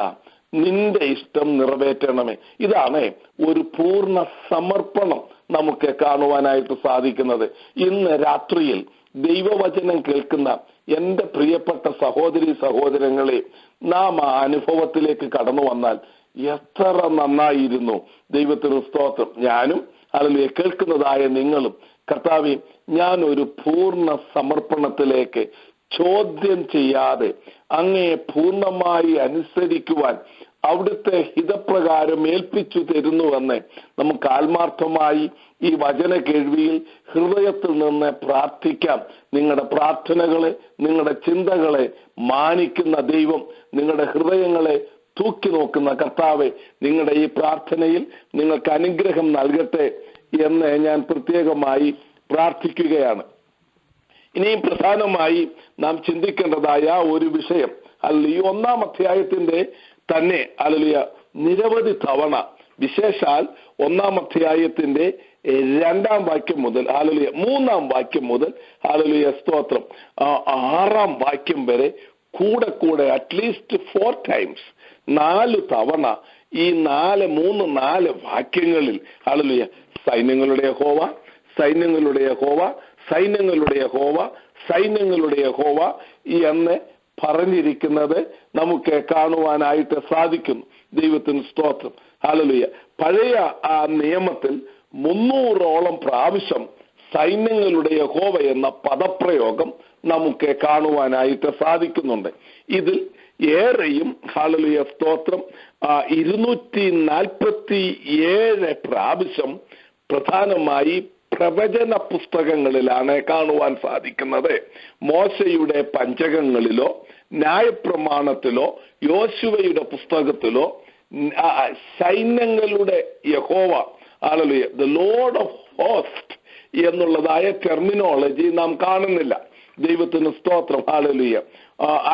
നിന്റെ ഇഷ്ടം നിറവേറ്റണമേ. ഇതാണ് ഒരു പൂർണ്ണ സമർപ്പണം നമുക്ക് കാണുവാനായിട്ട് സാധിക്കുന്നത്. ഇന്ന് രാത്രിയിൽ ദൈവവചനം കേൾക്കുന്ന എന്റെ പ്രിയപ്പെട്ട സഹോദരി സഹോദരങ്ങളെ, നാം ആ അനുഭവത്തിലേക്ക് കടന്നു വന്നാൽ എത്ര നന്നായിരുന്നു. ദൈവത്തിന് സ്തോത്രം. ഞാനും ഹല്ലേലൂയ കേൾക്കുന്നതായ നിങ്ങളും കർത്താവേ, ഞാൻ ഒരു പൂർണ്ണ സമർപ്പണത്തിലേക്ക് ചോദ്യം ചെയ്യാതെ അങ്ങയെ പൂർണ്ണമായി അനുസരിക്കുവാൻ അവിടുത്തെ ഹിതപ്രകാരം ഏൽപ്പിച്ചു തരുന്നുവെന്ന് നമുക്ക് ആത്മാർത്ഥമായി ഈ വചന കേൾവിയിൽ ഹൃദയത്തിൽ നിന്ന് പ്രാർത്ഥിക്കാം. നിങ്ങളുടെ പ്രാർത്ഥനകളെ, നിങ്ങളുടെ ചിന്തകളെ മാനിക്കുന്ന ദൈവം, നിങ്ങളുടെ ഹൃദയങ്ങളെ തൂക്കി നോക്കുന്ന കർത്താവെ, നിങ്ങളുടെ ഈ പ്രാർത്ഥനയിൽ നിങ്ങൾക്ക് അനുഗ്രഹം നൽകട്ടെ എന്ന് ഞാൻ പ്രത്യേകമായി പ്രാർത്ഥിക്കുകയാണ്. ഇനിയും പ്രധാനമായി നാം ചിന്തിക്കേണ്ടതായ ഒരു വിഷയം, ഈ 1-ാം അധ്യായത്തിന്റെ തന്നെ ഹല്ലേലൂയ നിരവധി തവണ, വിശേഷാൽ 1-ാം അധ്യായത്തിന്റെ 2-ാം വാക്യം മുതൽ ഹല്ലേലൂയ 3-ാം വാക്യം മുതൽ ഹല്ലേലൂയ സ്തോത്രം 6-ാം വാക്യം വരെ കൂടെ അറ്റ്ലീസ്റ്റ് 4 times 4 തവണ ഈ 4 വാക്യങ്ങളിൽ ഹല്ലേലൂയ സൈന്യങ്ങളുടെ യഹോവ, സൈന്യങ്ങളുടെ യഹോവ, സൈന്യങ്ങളുടെ യഹോവ, സൈന്യങ്ങളുടെ യഹോവ എന്ന് പറഞ്ഞിരിക്കുന്നത് നമുക്ക് കാണുവാനായിട്ട് സാധിക്കുന്നു. ദൈവത്തിന് സ്തോത്രം. ഹല്ലേലൂയ. പഴയ ആ നിയമത്തിൽ 300ഓളം പ്രാവശ്യം സൈന്യങ്ങളുടെ യഹോവ എന്ന പദപ്രയോഗം നമുക്ക് കാണുവാനായിട്ട് സാധിക്കുന്നുണ്ട്. ഇതിൽ ഏറെയും ഹല്ലേലൂയ സ്തോത്രം 247 പ്രാവശ്യം പ്രധാനമായി പ്രവചന പുസ്തകങ്ങളിലാണ് കാണുവാൻ സാധിക്കുന്നത്. മോശയുടെ പഞ്ചകങ്ങളിലോ ന്യായപ്രമാണത്തിലോ യോശുവയുടെ പുസ്തകത്തിലോ സൈന്യങ്ങളുടെ യഹോവ, ഹല്ലേലൂയ, ദ ലോർഡ് ഓഫ് ഹോസ്റ്റ് എന്നുള്ളതായ ടെർമിനോളജി നാം കാണുന്നില്ല. ദൈവത്തിന് സ്തോത്രം. ഹല്ലേലൂയ.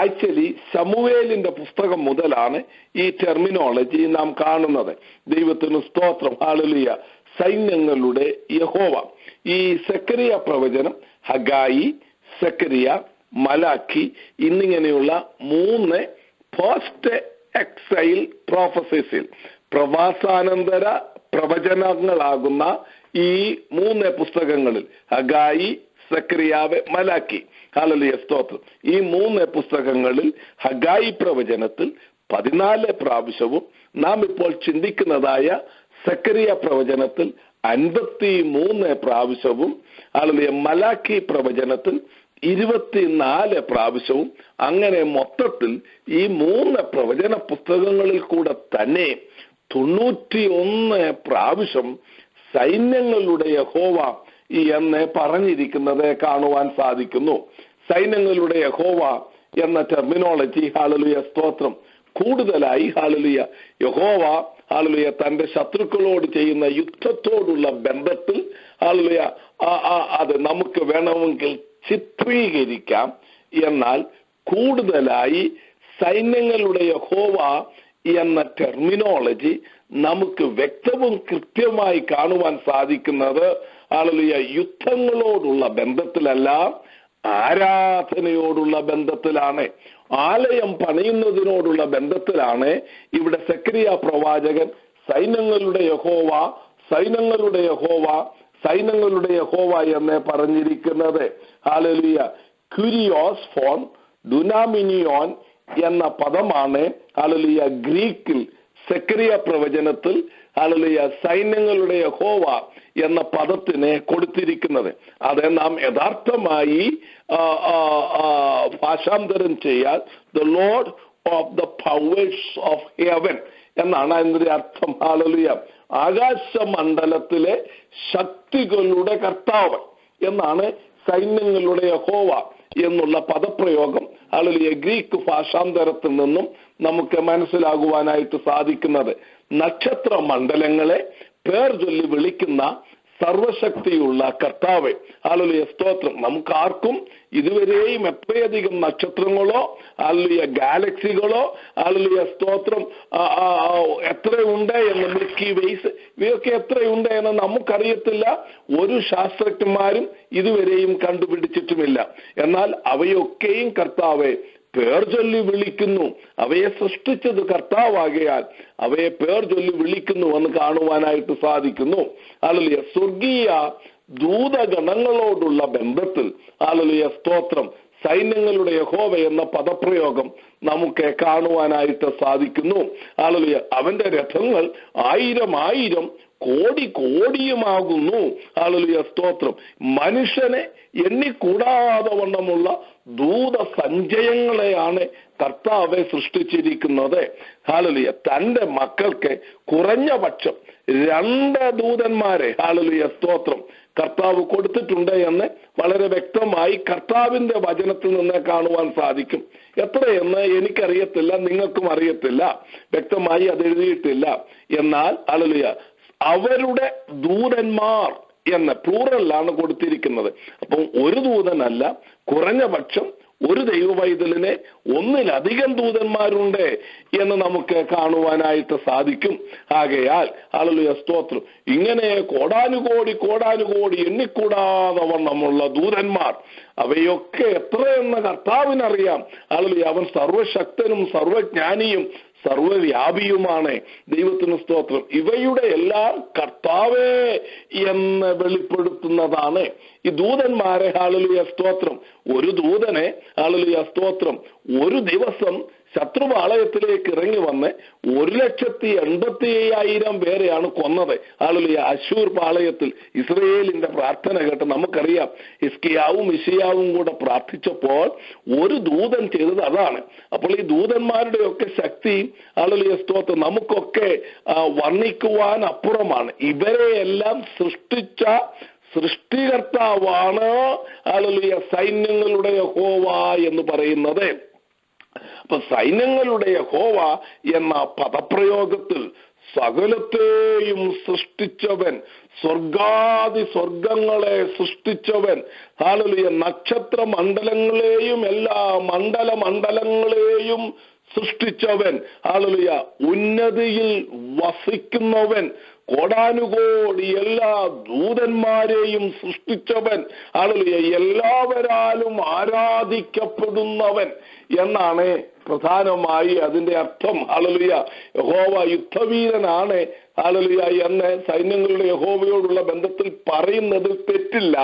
ആക്ച്വലി ശമൂവേലിന്റെ പുസ്തകം മുതലാണ് ഈ ടെർമിനോളജി നാം കാണുന്നത്. ദൈവത്തിന് സ്തോത്രം. ഹല്ലേലൂയ. സൈന്യങ്ങളുടെ യഹോവ. ഈ സെക്കരിയ പ്രവചനം ഹഗായി, സെക്കരിയ, മലാക്കി എന്നിങ്ങനെയുള്ള 3 പോസ്റ്റ് എക്സൈൽ പ്രോഫസീസിൽ പ്രവാസാനന്തര പ്രവചനങ്ങളാകുന്ന ഈ 3 പുസ്തകങ്ങളിൽ ഹഗായി, സെക്കരിയാവ്, മലാക്കി, ഹല്ലേലൂയ സ്തോത്രം, ഈ 3 പുസ്തകങ്ങളിൽ ഹഗായി പ്രവചനത്തിൽ 14 പ്രാവശ്യവും നാം ഇപ്പോൾ ചിന്തിക്കുന്നതായ സെക്കരിയ പ്രവചനത്തിൽ 53 പ്രാവശ്യവും ഹല്ലേലൂയ മലാക്കി പ്രവചനത്തിൽ 24 പ്രാവശ്യവും. അങ്ങനെ മൊത്തത്തിൽ ഈ 3 പ്രവചന പുസ്തകങ്ങളിൽ കൂടെ തന്നെ 91 പ്രാവശ്യം സൈന്യങ്ങളുടെ യഹോവ എന്ന് പറഞ്ഞിരിക്കുന്നത് കാണുവാൻ സാധിക്കുന്നു. സൈന്യങ്ങളുടെ യഹോവ എന്ന ടെർമിനോളജി, ഹല്ലേലൂയ സ്തോത്രം, കൂടുതലായി ഹല്ലേലൂയ യഹോവ ഹല്ലേലൂയ തന്റെ ശത്രുക്കളോട് ചെയ്യുന്ന യുദ്ധത്തോടുള്ള ബന്ധത്തിൽ ഹല്ലേലൂയ അത് നമുക്ക് വേണമെങ്കിൽ ചിത്രീകരിക്കാം. എന്നാൽ കൂടുതലായി സൈന്യങ്ങളുടെ യഹോവ എന്ന ടെർമിനോളജി നമുക്ക് വ്യക്തവും കൃത്യമായി കാണുവാൻ സാധിക്കുന്നത് ഹല്ലേലൂയ യുദ്ധങ്ങളോടുള്ള ബന്ധത്തിലല്ല, ആരാധനയോടുള്ള ബന്ധത്തിലാണ്, ആലയം പണിയുന്നതിനോടുള്ള ബന്ധത്തിലാണ്. ഇവിടെ സെക്കറിയ പ്രവാചകൻ സൈന്യങ്ങളുടെ യഹോവ, സൈന്യങ്ങളുടെ യഹോവ, സൈന്യങ്ങളുടെ യഹോവ എന്ന് പറഞ്ഞിരിക്കുന്നത്. ഹല്ലേലൂയ ക്യൂരിയോസ് ഫോൺ ഡുനാമിനിയോൻ എന്ന പദമാണ് ഹല്ലേലൂയ ഗ്രീക്കിൽ സെക്കറിയ പ്രവചനത്തിൽ ഹല്ലേലൂയ സൈന്യങ്ങളുടെ യഹോവ എന്ന പദത്തിന് കൊടുത്തിരിക്കുന്നത്. അത് നാം യഥാർത്ഥമായി ഭാഷാന്തരം ചെയ്യാൻ the lord of the powers of heaven എന്നാണ് അതിന്റെ അർത്ഥം. ഹല്ലേലൂയ ആകാശമണ്ഡലത്തിലെ ശക്തികളുടെ കർത്താവ് എന്നാണ് സൈന്യങ്ങളുടെ യഹോവ എന്നുള്ള പദപ്രയോഗം ഹല്ലേലൂയ ഗ്രീക്ക് ഭാഷാന്തരത്തിൽ നിന്നും നമുക്ക് മനസ്സിലാകുവാനായിട്ട് സാധിക്കുന്നത്. നക്ഷത്ര മണ്ഡലങ്ങളെ പേർ ചൊല്ലി വിളിക്കുന്ന സർവശക്തിയുള്ള കർത്താവ്, ഹല്ലേലൂയ സ്തോത്രം. നമുക്കാർക്കും ഇതുവരെയും എത്രയധികം നക്ഷത്രങ്ങളോ ഹല്ലേലൂയ ഗാലക്സികളോ ഹല്ലേലൂയ സ്തോത്രം എത്രയുണ്ട് എന്ന്, മിൽക്കി വേസ് ഇവയൊക്കെ എത്രയുണ്ട് എന്ന് നമുക്കറിയത്തില്ല. ഒരു ശാസ്ത്രജ്ഞന്മാരും ഇതുവരെയും കണ്ടുപിടിച്ചിട്ടുമില്ല. എന്നാൽ അവയൊക്കെയും കർത്താവെ പേർ ചൊല്ലി വിളിക്കുന്നു. അവയെ സൃഷ്ടിച്ചത് കർത്താവാകയാൽ അവയെ പേർ ചൊല്ലി വിളിക്കുന്നു എന്ന് കാണുവാനായിട്ട് സാധിക്കുന്നു. ഹല്ലേലൂയ സ്വർഗീയ ദൂതഗണങ്ങളോടുള്ള ബന്ധത്തിൽ ഹല്ലേലൂയ സ്തോത്രം സൈന്യങ്ങളുടെ യഹോവ എന്ന പദപ്രയോഗം നമുക്ക് കാണുവാനായിട്ട് സാധിക്കുന്നു. ഹല്ലേലൂയ അവന്റെ രഥങ്ങൾ 1000 കോടിയുമാകുന്നു. ഹല്ലേലൂയ സ്തോത്രം മനുഷ്യനെ എണ്ണിക്കൂടാതെ വണ്ണമുള്ള ദൂത സഞ്ചയങ്ങളെയാണ് കർത്താവെ സൃഷ്ടിച്ചിരിക്കുന്നത്. ഹല്ലേലൂയ തന്റെ മക്കൾക്ക് കുറഞ്ഞ പക്ഷം 2 ദൂതന്മാരെ ഹല്ലേലൂയ സ്തോത്രം കർത്താവ് കൊടുത്തിട്ടുണ്ട് എന്ന് വളരെ വ്യക്തമായി കർത്താവിന്റെ വചനത്തിൽ നിന്ന് കാണുവാൻ സാധിക്കും. എത്രയെന്ന് എനിക്കറിയത്തില്ല, നിങ്ങൾക്കും അറിയത്തില്ല, വ്യക്തമായി അത് എഴുതിയിട്ടില്ല. എന്നാൽ ഹല്ലേലൂയ അവരുടെ ദൂതന്മാർ എന്ന പ്ലൂറലാണ് കൊടുത്തിരിക്കുന്നത്. അപ്പം ഒരു ദൂതനല്ല, കുറഞ്ഞ പക്ഷം ഒരു ദൈവവൈതലിനെ ഒന്നിലധികം ദൂതന്മാരുണ്ട് എന്ന് നമുക്ക് കാണുവാനായിട്ട് സാധിക്കും. ആകയാൽ ഹല്ലേലൂയ സ്തോത്രം ഇങ്ങനെ കോടാനുകോടി എണ്ണിക്കൂടാതെ വണ്ണമുള്ള ദൂതന്മാർ, അവയൊക്കെ എത്രയെന്ന് കർത്താവിനറിയാം. ഹല്ലേലൂയ അവൻ സർവശക്തനും സർവജ്ഞാനിയും സർവവ്യാപിയുമാണ്. ദൈവത്തിന് സ്തോത്രം. ഇവയുടെ എല്ലാം കർത്താവേ എന്ന് വെളിപ്പെടുത്തുന്നതാണ് ഈ ദൂതന്മാരെ. ഹല്ലേലൂയ സ്തോത്രം ഒരു ദൂതനെ ഹല്ലേലൂയ സ്തോത്രം ഒരു ദിവസം ശത്രുപാളയത്തിലേക്ക് ഇറങ്ങി വന്ന് 1,85,000 പേരെയാണ് കൊന്നത്. ഹല്ലേലൂയ അശൂർ പാളയത്തിൽ ഇസ്രയേലിന്റെ പ്രാർത്ഥന കേട്ട് നമുക്കറിയാം, ഹിസ്കിയാവും ഇശയ്യാവും കൂടെ പ്രാർത്ഥിച്ചപ്പോൾ ഒരു ദൂതൻ ചെയ്തത് അതാണ്. അപ്പോൾ ഈ ദൂതന്മാരുടെയൊക്കെ ശക്തി ഹല്ലേലൂയ സ്തോത്രം നമുക്കൊക്കെ വർണ്ണിക്കുവാൻ അപ്പുറമാണ്. ഇവരെയെല്ലാം സൃഷ്ടിച്ച സൃഷ്ടികർത്താവാണ് ഹല്ലേലൂയ സൈന്യങ്ങളുടെ യഹോവ എന്ന് പറയുന്നത്. അപ്പൊ സൈന്യങ്ങളുടെ യഹോവ എന്ന പദപ്രയോഗത്തിൽ സകലത്തെയും സൃഷ്ടിച്ചവൻ, സ്വർഗാദി സ്വർഗങ്ങളെ സൃഷ്ടിച്ചവൻ, ഹല്ലേലൂയ നക്ഷത്ര മണ്ഡലങ്ങളെയും എല്ലാ മണ്ഡലങ്ങളെയും സൃഷ്ടിച്ചവൻ, ഹല്ലേലൂയ ഉന്നതിയിൽ വസിക്കുന്നവൻ, കോടാനുകോടി എല്ലാ ദൂതന്മാരെയും സൃഷ്ടിച്ചവൻ, ഹല്ലേലൂയ എല്ലാവരാലും ആരാധിക്കപ്പെടുന്നവൻ എന്നാണ് പ്രധാനമായി അതിന്റെ അർത്ഥം. ഹല്ലേലൂയ യഹോവ യുദ്ധവീരനാണ് ഹല്ലേലൂയ എന്ന് സൈന്യങ്ങളുടെ യഹോവയോടുള്ള ബന്ധത്തിൽ പറയുന്നതിൽ തെറ്റില്ല.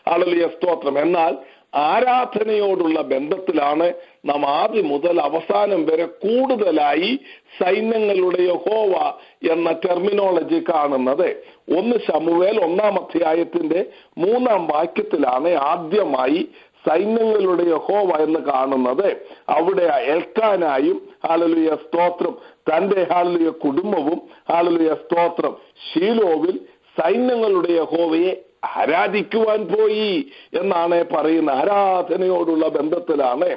ഹല്ലേലൂയ സ്തോത്രം. എന്നാൽ ആരാധനയോടുള്ള ബന്ധത്തിലാണ് നാം ആദ്യം മുതൽ അവസാനം വരെ കൂടുതലായി സൈന്യങ്ങളുടെ യഹോവ എന്ന ടെർമിനോളജി കാണുന്നത്. 1 ശമൂവേൽ 1-ാം അധ്യായത്തിന്റെ 3-ാം വാക്യത്തിലാണ് ആദ്യമായി സൈന്യങ്ങളുടെ യഹോവ എന്ന് കാണുന്നത്. അവിടെ എൽക്കാനായും ഹല്ലേലൂയ സ്തോത്രം തന്റെ ഹല്ലേലൂയ കുടുംബവും ഹല്ലേലൂയ സ്തോത്രം ശീലോവിൽ സൈന്യങ്ങളുടെ യഹോവയെ ആരാധിക്കുവാൻ പോയി എന്നാണ് പറയുന്ന. ആരാധനയോടുള്ള ബന്ധത്തിലാണ്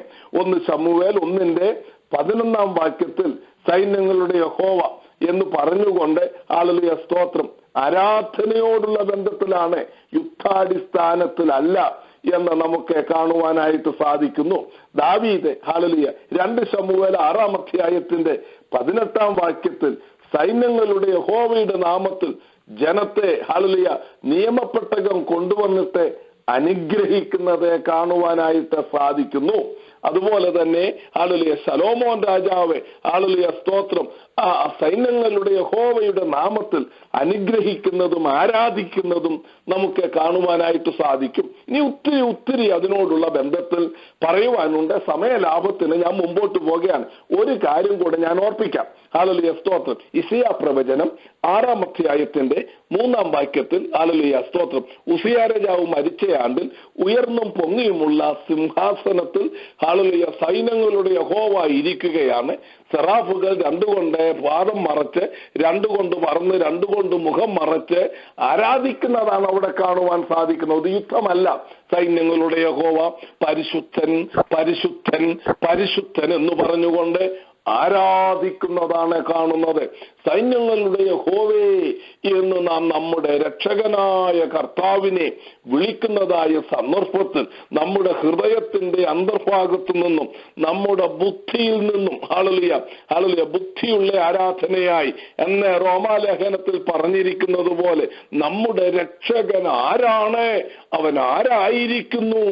1 ശമൂവേൽ 1-ന്റെ 11-ാം വാക്യത്തിൽ സൈന്യങ്ങളുടെ യഹോവ എന്ന് പറഞ്ഞുകൊണ്ട് ഹല്ലേലൂയ സ്തോത്രം ആരാധനയോടുള്ള ബന്ധത്തിലാണ്, യുദ്ധാടിസ്ഥാനത്തിലല്ല എന്ന് നമുക്ക് കാണുവാനായിട്ട് സാധിക്കുന്നു. ദാവീദ് ഹല്ലേലൂയ 2 ശമൂവേൽ 6-ാം അധ്യായത്തിന്റെ 18-ാം വാക്യത്തിൽ സൈന്യങ്ങളുടെ യഹോവയുടെ നാമത്തിൽ ജനത്തെ ഹല്ലേലൂയ നിയമപ്പെട്ടകം കൊണ്ടുവന്നിട്ട് അനുഗ്രഹിക്കുന്നത് കാണുവാനായിട്ട് സാധിക്കുന്നു. അതുപോലെ തന്നെ ഹല്ലേലൂയ ശലോമോൻ രാജാവ് ഹല്ലേലൂയ സ്തോത്രം ആ സൈന്യങ്ങളുടെ യഹോവയുടെ നാമത്തിൽ അനുഗ്രഹിക്കുന്നതും ആരാധിക്കുന്നതും നമുക്ക് കാണുവാനായിട്ട് സാധിക്കും. ഇനി ഒത്തിരി അതിനോടുള്ള ബന്ധത്തിൽ പറയുവാനുണ്ട്. സമയലാഭത്തിന് ഞാൻ മുമ്പോട്ട് പോകുകയാണ്. ഒരു കാര്യം കൂടെ ഞാൻ ഓർപ്പിക്കാം. ഹല്ലേലൂയ സ്തോത്രം ഇശയ്യാ പ്രവചനം 6-ാം അധ്യായത്തിന്റെ 3-ാം വാക്യത്തിൽ ഹല്ലേലൂയ സ്തോത്രം ഉസിയാ രാജാവ് മരിച്ച ആണ്ടിൽ ഉയർന്നും പൊങ്ങിയുമുള്ള സിംഹാസനത്തിൽ ഹല്ലേലൂയ സൈന്യങ്ങളുടെ യഹോവ ഇരിക്കുകയാണ്. സെറാഫുകൾ 2 കൊണ്ട് പാദം മറച്ച്, 2 കൊണ്ട് പറന്ന്, 2 കൊണ്ട് മുഖം മറച്ച് ആരാധിക്കുന്നതാണ് അവിടെ കാണുവാൻ സാധിക്കുന്നത്. യുദ്ധമല്ല. സൈന്യങ്ങളുടെ യഹോവ പരിശുദ്ധൻ പരിശുദ്ധൻ പരിശുദ്ധൻ എന്ന് പറഞ്ഞുകൊണ്ട് ആരാധിക്കുന്നതാണ് കാണുന്നത്. സൈന്യങ്ങളുടെ യഹോവേ എന്ന് നാം നമ്മുടെ രക്ഷകനായ കർത്താവിനെ വിളിക്കുന്നതായ സന്ദർഭത്തിൽ നമ്മുടെ ഹൃദയത്തിന്റെ അന്തർഭാഗത്തു നിന്നും നമ്മുടെ ബുദ്ധിയിൽ നിന്നും ഹല്ലേലൂയ ബുദ്ധിയുള്ള ആരാധനയായി എന്ന് റോമാലേഖനത്തിൽ പറഞ്ഞിരിക്കുന്നത് പോലെ നമ്മുടെ രക്ഷകൻ ആരാണ്, അവൻ ആരായിരിക്കുന്നു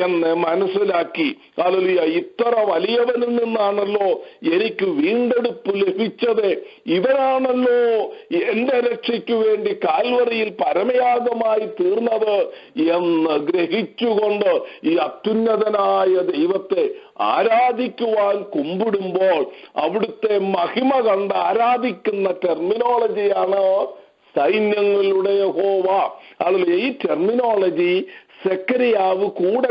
എന്ന് മനസ്സിലാക്കി ഹല്ലേലൂയ ഇത്ര വലിയവനിൽ നിന്നാണല്ലോ എനിക്ക് വീണ്ടെടുപ്പ് ലഭിച്ചത്, ഇവരാണല്ലോ എന്റെ രക്ഷയ്ക്ക് വേണ്ടി കാൽവറിയിൽ പരമയാഗമായി തീർന്നത് എന്ന് ഗ്രഹിച്ചുകൊണ്ട് ഈ അത്യുന്നതനായ ദൈവത്തെ ആരാധിക്കുവാൻ കുമ്പിടുമ്പോൾ അവിടുത്തെ മഹിമ കണ്ട് ആരാധിക്കുന്ന ടെർമിനോളജിയാണ് സൈന്യങ്ങളുടെ യഹോവ. അതുപോലെ ഈ ടെർമിനോളജി സെക്കറിയാവ് കൂടെ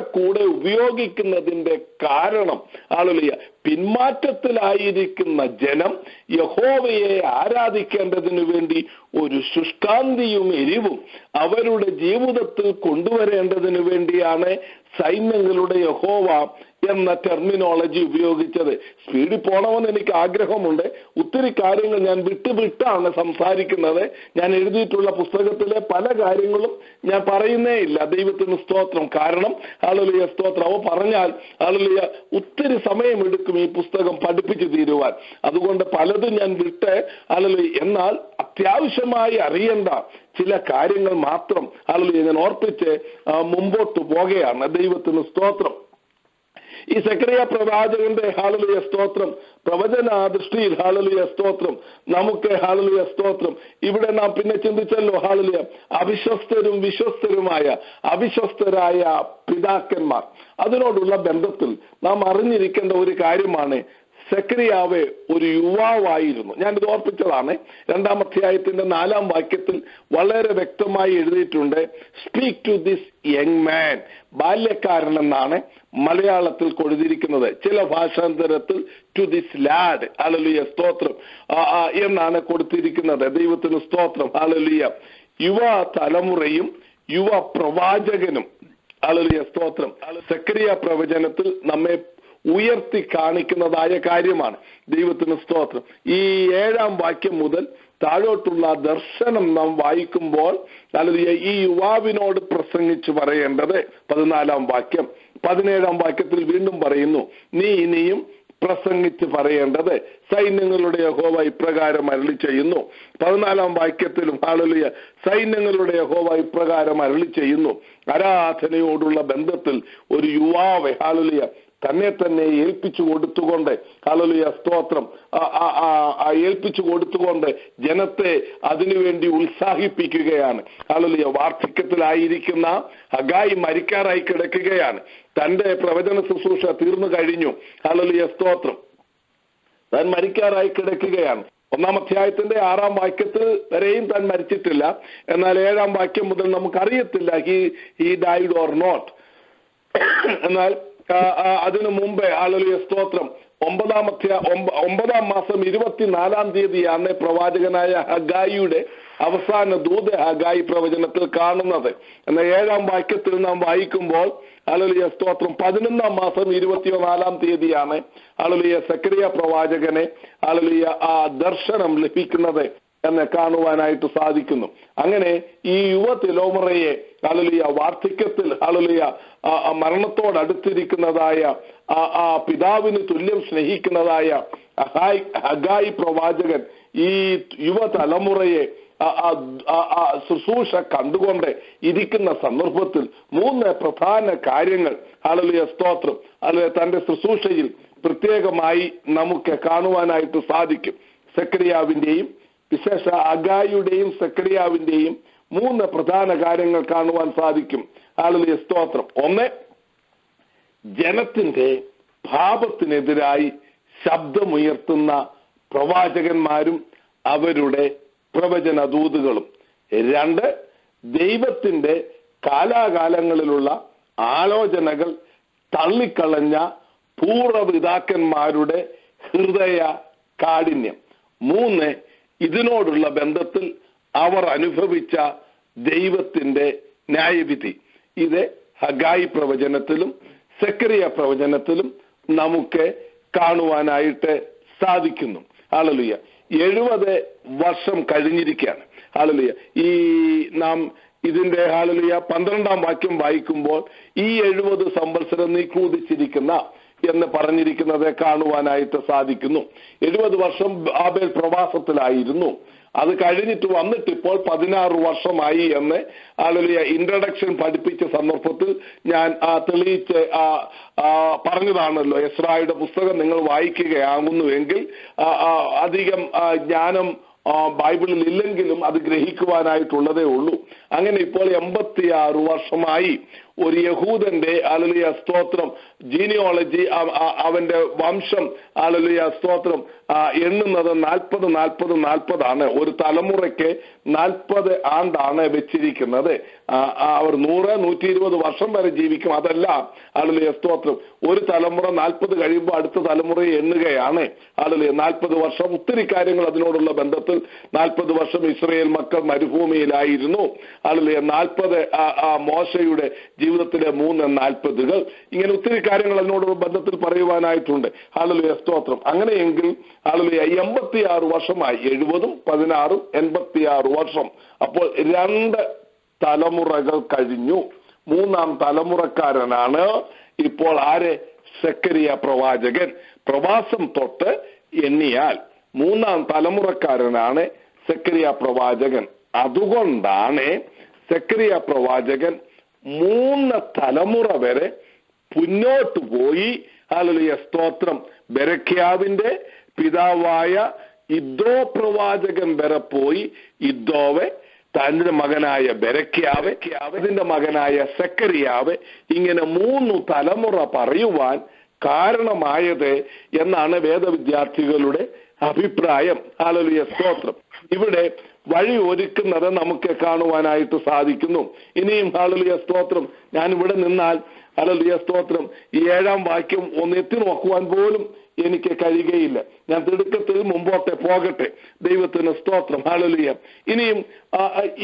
ഉപയോഗിക്കുന്നതിന്റെ കാരണം ഹല്ലേലൂയ പിന്മാറ്റത്തിലായിരിക്കുന്ന ജനം യഹോവയെ ആരാധിക്കേണ്ടതിനു വേണ്ടി ഒരു ശുഷ്കാന്തിയും എരിവും അവരുടെ ജീവിതത്തിൽ കൊണ്ടുവരേണ്ടതിനു വേണ്ടിയാണ് സൈന്യങ്ങളുടെ യഹോവ എന്ന ടെർമിനോളജി ഉപയോഗിച്ചത്. സ്പീഡിൽ പോകണമെന്ന് എനിക്ക് ആഗ്രഹമുണ്ട്. ഒത്തിരി കാര്യങ്ങൾ ഞാൻ വിട്ടാണ് സംസാരിക്കുന്നത്. ഞാൻ എഴുതിയിട്ടുള്ള പുസ്തകത്തിലെ പല കാര്യങ്ങളും ഞാൻ പറയുന്നേ ഇല്ല. ദൈവത്തിന് സ്തോത്രം. കാരണം ഹല്ലേലൂയ സ്തോത്രം അവ പറഞ്ഞാൽ ഹല്ലേലൂയ ഒത്തിരി സമയമെടുക്കും ഈ പുസ്തകം പഠിപ്പിച്ചു തീരുവാൻ. അതുകൊണ്ട് പലതും ഞാൻ ഹല്ലേലൂയ എന്നാൽ അത്യാവശ്യമായി അറിയേണ്ട ചില കാര്യങ്ങൾ മാത്രം ഹല്ലേലൂയ ഞാൻ ഓർപ്പിച്ച് മുമ്പോട്ട് പോകുകയാണ്. ദൈവത്തിന് സ്തോത്രം. ഈ സെക്കറിയ പ്രവാചകന്റെ ഹല്ലേലൂയ സ്തോത്രം പ്രവചന ദൃഷ്ടിയിൽ ഹല്ലേലൂയ സ്തോത്രം നമുക്ക് ഹല്ലേലൂയ സ്തോത്രം ഇവിടെ നാം പിന്നെ ചിന്തിച്ചല്ലോ ഹല്ലേലൂയ അവിശ്വസ്തരും വിശ്വസ്തരുമായ അവിശ്വസ്തരായ പിതാക്കന്മാർ. അതിനോടുള്ള ബന്ധത്തിൽ നാം അറിഞ്ഞിരിക്കേണ്ട ഒരു കാര്യമാണ് സെക്കറിയാവ് ഒരു യുവാവായിരുന്നു. ഞാനിത് ഓർപ്പിച്ചതാണ്. 2-ാം അധ്യായത്തിന്റെ 4-ാം വാക്യത്തിൽ വളരെ വ്യക്തമായി എഴുതിയിട്ടുണ്ട്, speak to this young man. ബാല്യക്കാരൻ എന്നാണ് മലയാളത്തിൽ കൊടുത്തിരിക്കുന്നത്. ചില ഭാഷാന്തരത്തിൽ ടു ദിസ് ലാഡ് ഹല്ലേലൂയ സ്തോത്രം എന്നാണ് കൊടുത്തിരിക്കുന്നത്. ദൈവത്തിന് സ്തോത്രം. ഹല്ലേലൂയ യുവ തലമുറയും യുവ പ്രവാചകനും ഹല്ലേലൂയ സ്തോത്രം സെക്കറിയ പ്രവചനത്തിൽ നമ്മെ ഉയർത്തി കാണിക്കുന്നതായ കാര്യമാണ്. ദൈവത്തിന് സ്തോത്രം. ഈ 7-ാം വാക്യം മുതൽ താഴോട്ടുള്ള ദർശനം നാം വായിക്കുമ്പോൾ ഹല്ലേലൂയ ഈ യുവാവിനോട് പ്രസംഗിച്ചു പറയേണ്ടത് 14-ാം വാക്യം. 17-ാം വാക്യത്തിൽ വീണ്ടും പറയുന്നു, നീ ഇനിയും പ്രസംഗിച്ച് പറയേണ്ടത് സൈന്യങ്ങളുടെ യഹോവ ഇപ്രകാരം അരുളി ചെയ്യുന്നു. 14-ാം വാക്യത്തിലും ഹല്ലേലൂയ സൈന്യങ്ങളുടെ യഹോവ ഇപ്രകാരം അരുളി ചെയ്യുന്നു. ആരാധനയോടുള്ള ബന്ധത്തിൽ ഒരു യുവാവ് ഹല്ലേലൂയ തന്നെ ഏൽപ്പിച്ചു കൊടുത്തുകൊണ്ട് ഹല്ലേലൂയ സ്തോത്രം ഏൽപ്പിച്ചു കൊടുത്തുകൊണ്ട് ജനത്തെ അതിനുവേണ്ടി ഉത്സാഹിപ്പിക്കുകയാണ്. ഹല്ലേലൂയ വാർദ്ധക്യത്തിലായിരിക്കുന്ന ഹഗായി മരിക്കാറായി കിടക്കുകയാണ്. തന്റെ പ്രവചന ശുശ്രൂഷ തീർന്നു കഴിഞ്ഞു. ഹല്ലേലൂയ സ്തോത്രം. താൻ മരിക്കാറായി കിടക്കുകയാണ്. 1-ാം അധ്യായത്തിന്റെ 6-ാം വാക്യത്തിൽ വരെയും താൻ മരിച്ചിട്ടില്ല. എന്നാൽ 7-ാം വാക്യം മുതൽ നമുക്കറിയത്തില്ല ഹി ഡൈഡ് ഓർ നോട്ട്. എന്നാൽ അതിനു മുമ്പേ ഹല്ലേലൂയ സ്തോത്രം 9-ാം മാസം 24-ാം തീയതിയാണ് പ്രവാചകനായ ഹഗായിയുടെ അവസാന ദൂത് ഹഗായി പ്രവചനത്തിൽ കാണുന്നത്. എന്നാൽ 7-ാം വാക്യത്തിൽ നാം വായിക്കുമ്പോൾ ഹല്ലേലൂയ സ്തോത്രം 11-ാം മാസം 24-ാം തീയതിയാണ് ഹല്ലേലൂയ സക്കറിയ പ്രവാചകനെ ഹല്ലേലൂയ ആ ദർശനം ലഭിക്കുന്നത് എന്ന് കാണുവാനായിട്ട് സാധിക്കുന്നു. അങ്ങനെ ഈ യുവ തലമുറയെ ഹല്ലേലൂയ വാർദ്ധക്യത്തിൽ ഹല്ലേലൂയ മരണത്തോടടുത്തിരിക്കുന്നതായ ആ പിതാവിന് തുല്യം സ്നേഹിക്കുന്നതായ ഹഗായി പ്രവാചകൻ ഈ യുവ തലമുറയെ ശുശ്രൂഷ കണ്ടുകൊണ്ട് ഇരിക്കുന്ന സന്ദർഭത്തിൽ 3 പ്രധാന കാര്യങ്ങൾ ഹല്ലേലൂയ സ്തോത്രം അല്ലെങ്കിൽ തന്റെ ശുശ്രൂഷയിൽ പ്രത്യേകമായി നമുക്ക് കാണുവാനായിട്ട് സാധിക്കും. സക്കറിയാവിന്റെയും വിശേഷ ഹഗായിയുടെയും സക്കറിയാവിന്റെയും 3 പ്രധാന കാര്യങ്ങൾ കാണുവാൻ സാധിക്കും. ഹല്ലേലൂയ സ്തോത്രം. 1, ജനത്തിന്റെ പാപത്തിനെതിരായി ശബ്ദമുയർത്തുന്ന പ്രവാചകന്മാരും അവരുടെ പ്രവചന ദൂതുകളും. 2, ദൈവത്തിന്റെ കാലാകാലങ്ങളിലുള്ള ആലോചനകൾ തള്ളിക്കളഞ്ഞ പൂർവ്വപിതാക്കന്മാരുടെ ഹൃദയ കാഠിന്യം. 3, ഇതിനോടുള്ള ബന്ധത്തിൽ അവർ അനുഭവിച്ച ദൈവത്തിന്റെ ന്യായവിധി. ഇത് ഹഗായി പ്രവചനത്തിലും സക്കറിയ പ്രവചനത്തിലും നമുക്ക് കാണുവാനായിട്ട് സാധിക്കുന്നു. ഹല്ലേലൂയ. 70 വർഷം കഴിഞ്ഞിരിക്കുകയാണ്. ഹല്ലേലൂയ. ഈ നാം ഇതിന്റെ ഹല്ലേലൂയ 12-ാം വാക്യം വായിക്കുമ്പോൾ ഈ 70 സംവത്സരം നീ ക്രൂദിച്ചിരിക്കുന്ന എന്ന് പറഞ്ഞിരിക്കുന്നത് കാണുവാനായിട്ട് സാധിക്കുന്നു. 70 വർഷം ബാബേൽ പ്രവാസത്തിലായിരുന്നു. അത് കഴിഞ്ഞിട്ട് വന്നിട്ട് ഇപ്പോൾ 16 വർഷമായി എന്ന് ഹല്ലേലൂയ ഇൻട്രഡക്ഷൻ പഠിപ്പിച്ച സന്ദർഭത്തിൽ ഞാൻ തെളിയിച്ച് പറഞ്ഞതാണല്ലോ. എസ്രായുടെ പുസ്തകം നിങ്ങൾ വായിക്കുകയാകുന്നുവെങ്കിൽ അധികം ജ്ഞാനം ബൈബിളിൽ ഇല്ലെങ്കിലും അത് ഗ്രഹിക്കുവാനായിട്ടുള്ളതേ ഉള്ളൂ. അങ്ങനെ ഇപ്പോൾ 86 വർഷമായി ഒരു യഹൂദന്റെ ഹല്ലേലൂയ സ്തോത്രം ജീനിയോളജി, അവന്റെ വംശം ഹല്ലേലൂയ സ്തോത്രം എണ്ണുന്നത് 40 ഒരു തലമുറയ്ക്ക് 40 ആണ്ടാണ് വെച്ചിരിക്കുന്നത്. അവർ 100-120 വർഷം വരെ ജീവിക്കും. അതല്ല ഹല്ലേലൂയ സ്തോത്രം. ഒരു തലമുറ 40 കഴിയുമ്പോൾ അടുത്ത തലമുറയെ എണ്ണുകയാണ്. ഹല്ലേലൂയ 40 വർഷം. ഒത്തിരി കാര്യങ്ങൾ അതിനോടുള്ള ബന്ധത്തിൽ 40 വർഷം ഇസ്രായേൽ മക്കൾ മരുഭൂമിയിലായിരുന്നു. ഹല്ലേലൂയ 40 മോശയുടെ ജീവിതത്തിലെ 3 40-കൾ. ഇങ്ങനെ ഒത്തിരി കാര്യങ്ങൾ അതിനോടുള്ള ബന്ധത്തിൽ പറയുവാനായിട്ടുണ്ട്. ഹല്ലേലൂയ സ്തോത്രം. അങ്ങനെയെങ്കിൽ ഹല്ലേലൂയ 86 വർഷമായി. 70-ഉം 16-ഉം 86 വർഷം. അപ്പോൾ 2 തലമുറകൾ കഴിഞ്ഞു. 3-ാം തലമുറക്കാരനാണ് ഇപ്പോൾ ആര്? സക്കറിയ പ്രവാചകൻ. പ്രവാസം തൊട്ട് എണ്ണിയാൽ 3-ാം തലമുറക്കാരനാണ് സക്കറിയ പ്രവാചകൻ. അതുകൊണ്ടാണ് സക്കറിയ പ്രവാചകൻ 3 തലമുറ വരെ മുന്നോട്ട് പോയി ഹല്ലേലൂയ സ്തോത്രം ബെരഖ്യാവിന്റെ പിതാവായ ഇദ്ദോ പ്രവാചകൻ വരെ പോയി ഇദ്ദോവെ, തന്റെ മകനായ ബെരഖ്യാവ്, അതിന്റെ മകനായ സക്കറിയാവ്, ഇങ്ങനെ 3 തലമുറ പറയുവാൻ കാരണമായത് എന്നാണ് വേദവിദ്യാർത്ഥികളുടെ അഭിപ്രായം. ഹല്ലേലൂയ സ്തോത്രം. ഇവിടെ വഴി ഒരുക്കുന്നത് നമുക്ക് കാണുവാനായിട്ട് സാധിക്കുന്നു. ഇനിയും ഹല്ലേലൂയ സ്തോത്രം ഞാൻ ഇവിടെ നിന്നാൽ ഹല്ലേലൂയ സ്തോത്രം ഈ 7-ാം വാക്യം ഒന്ന് എത്തി നോക്കുവാൻ പോലും എനിക്ക് കഴിയുകയില്ല. ഞാൻ തിടുക്കത്തിൽ മുമ്പോട്ട് പോകട്ടെ. ദൈവത്തിന് സ്തോത്രം. ഹല്ലേലൂയ. ഇനിയും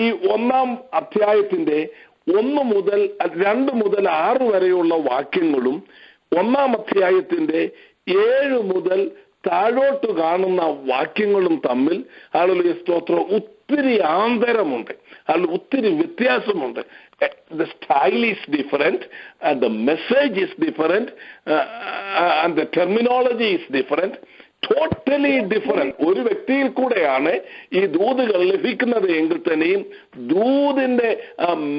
ഈ 1-ാം അധ്യായത്തിന്റെ 1 മുതൽ 2 മുതൽ 6 വരെയുള്ള വാക്യങ്ങളും 1-ാം അധ്യായത്തിന്റെ 7 മുതൽ താഴോട്ട് കാണുന്ന വാക്യങ്ങളും തമ്മിൽ ഹല്ലേലൂയ സ്തോത്രം ഒത്തിരി ആന്തരമുണ്ട്. ഒത്തിരി വ്യത്യാസമുണ്ട്. The style is different and the message is different and the terminology is different. Totally different. ഒരു വ്യക്തിയിൽ കൂടെയാണ് ഈ ദൂതുകൾ ലഭിക്കുന്നത് എങ്കിൽ തന്നെയും ദൂതിന്റെ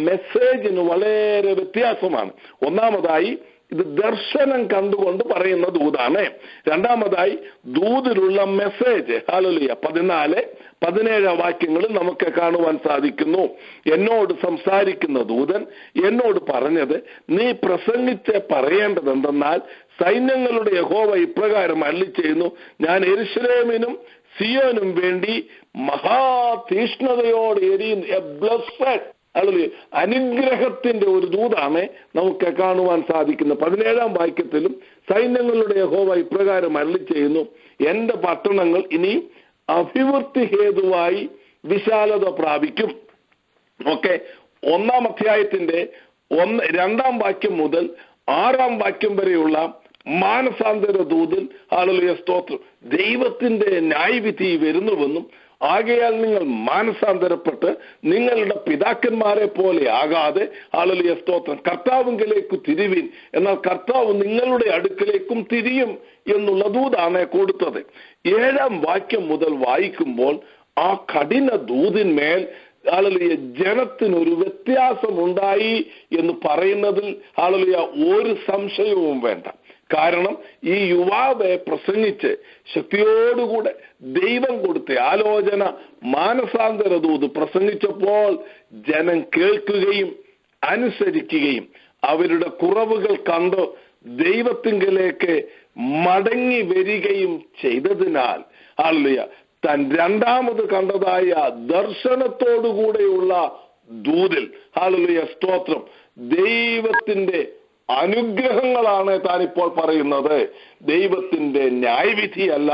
മെസ്സേജിന് വളരെ വ്യത്യാസമാണ്. ഒന്നാമതായി ഇത് ദർശനം കണ്ടുകൊണ്ട് പറയുന്ന ദൂതാണ്. രണ്ടാമതായി ദൂതിലുള്ള മെസ്സേജ് ഹല്ലേലൂയ 14-17 വാക്യങ്ങളിൽ നമുക്ക് കാണുവാൻ സാധിക്കുന്നു. എന്നോട് സംസാരിക്കുന്ന ദൂതൻ എന്നോട് പറഞ്ഞത്, നീ പ്രസംഗിച്ച് പറയേണ്ടത് എന്തെന്നാൽ സൈന്യങ്ങളുടെ യഹോവ ഇപ്രകാരം അരുളിച്ചെയ്യുന്നു, ഞാൻ യെരൂശലേമിനും സിയോനും വേണ്ടി മഹാതീഷ്ണതയോടെ എരിയുന്ന എ ബ്ലെസ്സഡ് അനുഗ്രഹത്തിന്റെ ഒരു ദൂതാണ് നമുക്ക് കാണുവാൻ സാധിക്കുന്നത്. 17-ാം വാക്യത്തിലും സൈന്യങ്ങളുടെ യഹോവ ഇപ്രകാരം അരുളി ചെയ്യുന്നു, എന്റെ പട്ടണങ്ങൾ ഇനി അഭിവൃദ്ധി ഹേതുവായി വിശാലത പ്രാപിക്കും. ഓക്കെ, 1-ാം അധ്യായത്തിന്റെ 2-ാം വാക്യം മുതൽ 6-ാം വാക്യം വരെയുള്ള മാനസാന്തര ദൂതിൽ ഹല്ലേലൂയ സ്തോത്രം, ദൈവത്തിന്റെ ന്യായവിധി വരുന്നുവെന്നും ആകയാൽ നിങ്ങൾ മാനസാന്തരപ്പെട്ട് നിങ്ങളുടെ പിതാക്കന്മാരെ പോലെ ആകാതെ ഹല്ലേലൂയ സ്തോത്രം കർത്താവിലേക്ക് തിരിവിൻ, എന്നാൽ കർത്താവ് നിങ്ങളുടെ അടുക്കലേക്കും തിരിയും എന്നുള്ള ദൂതാണ് കൊടുത്തത്. 7-ാം വാക്യം മുതൽ വായിക്കുമ്പോൾ ആ കഠിന ദൂതിന്മേൽ ഹല്ലേലൂയ ജനത്തിനൊരു വ്യത്യാസമുണ്ടായി എന്ന് പറയുന്നതിൽ ഹല്ലേലൂയ ഒരു സംശയവും വേണ്ട. കാരണം ഈ യുവാവെ പ്രസംഗിച്ച് ശക്തിയോടുകൂടെ ദൈവം കൊടുത്ത ആലോചന മാനസാന്തര ദൂത് പ്രസംഗിച്ചപ്പോൾ ജനം കേൾക്കുകയും അനുസരിക്കുകയും അവരുടെ കുറവുകൾ കണ്ട് ദൈവത്തിങ്കലേക്ക് മടങ്ങി വരികയും ചെയ്തതിനാൽ ഹല്ലേലൂയ താൻ രണ്ടാമത് കണ്ടതായ ദർശനത്തോടുകൂടെയുള്ള ദൂതിൽ ഹല്ലേലൂയ സ്തോത്രം ദൈവത്തിന്റെ അനുഗ്രഹങ്ങളാണ് താനിപ്പോൾ പറയുന്നത്. ദൈവത്തിന്റെ ന്യായവിധിയല്ല,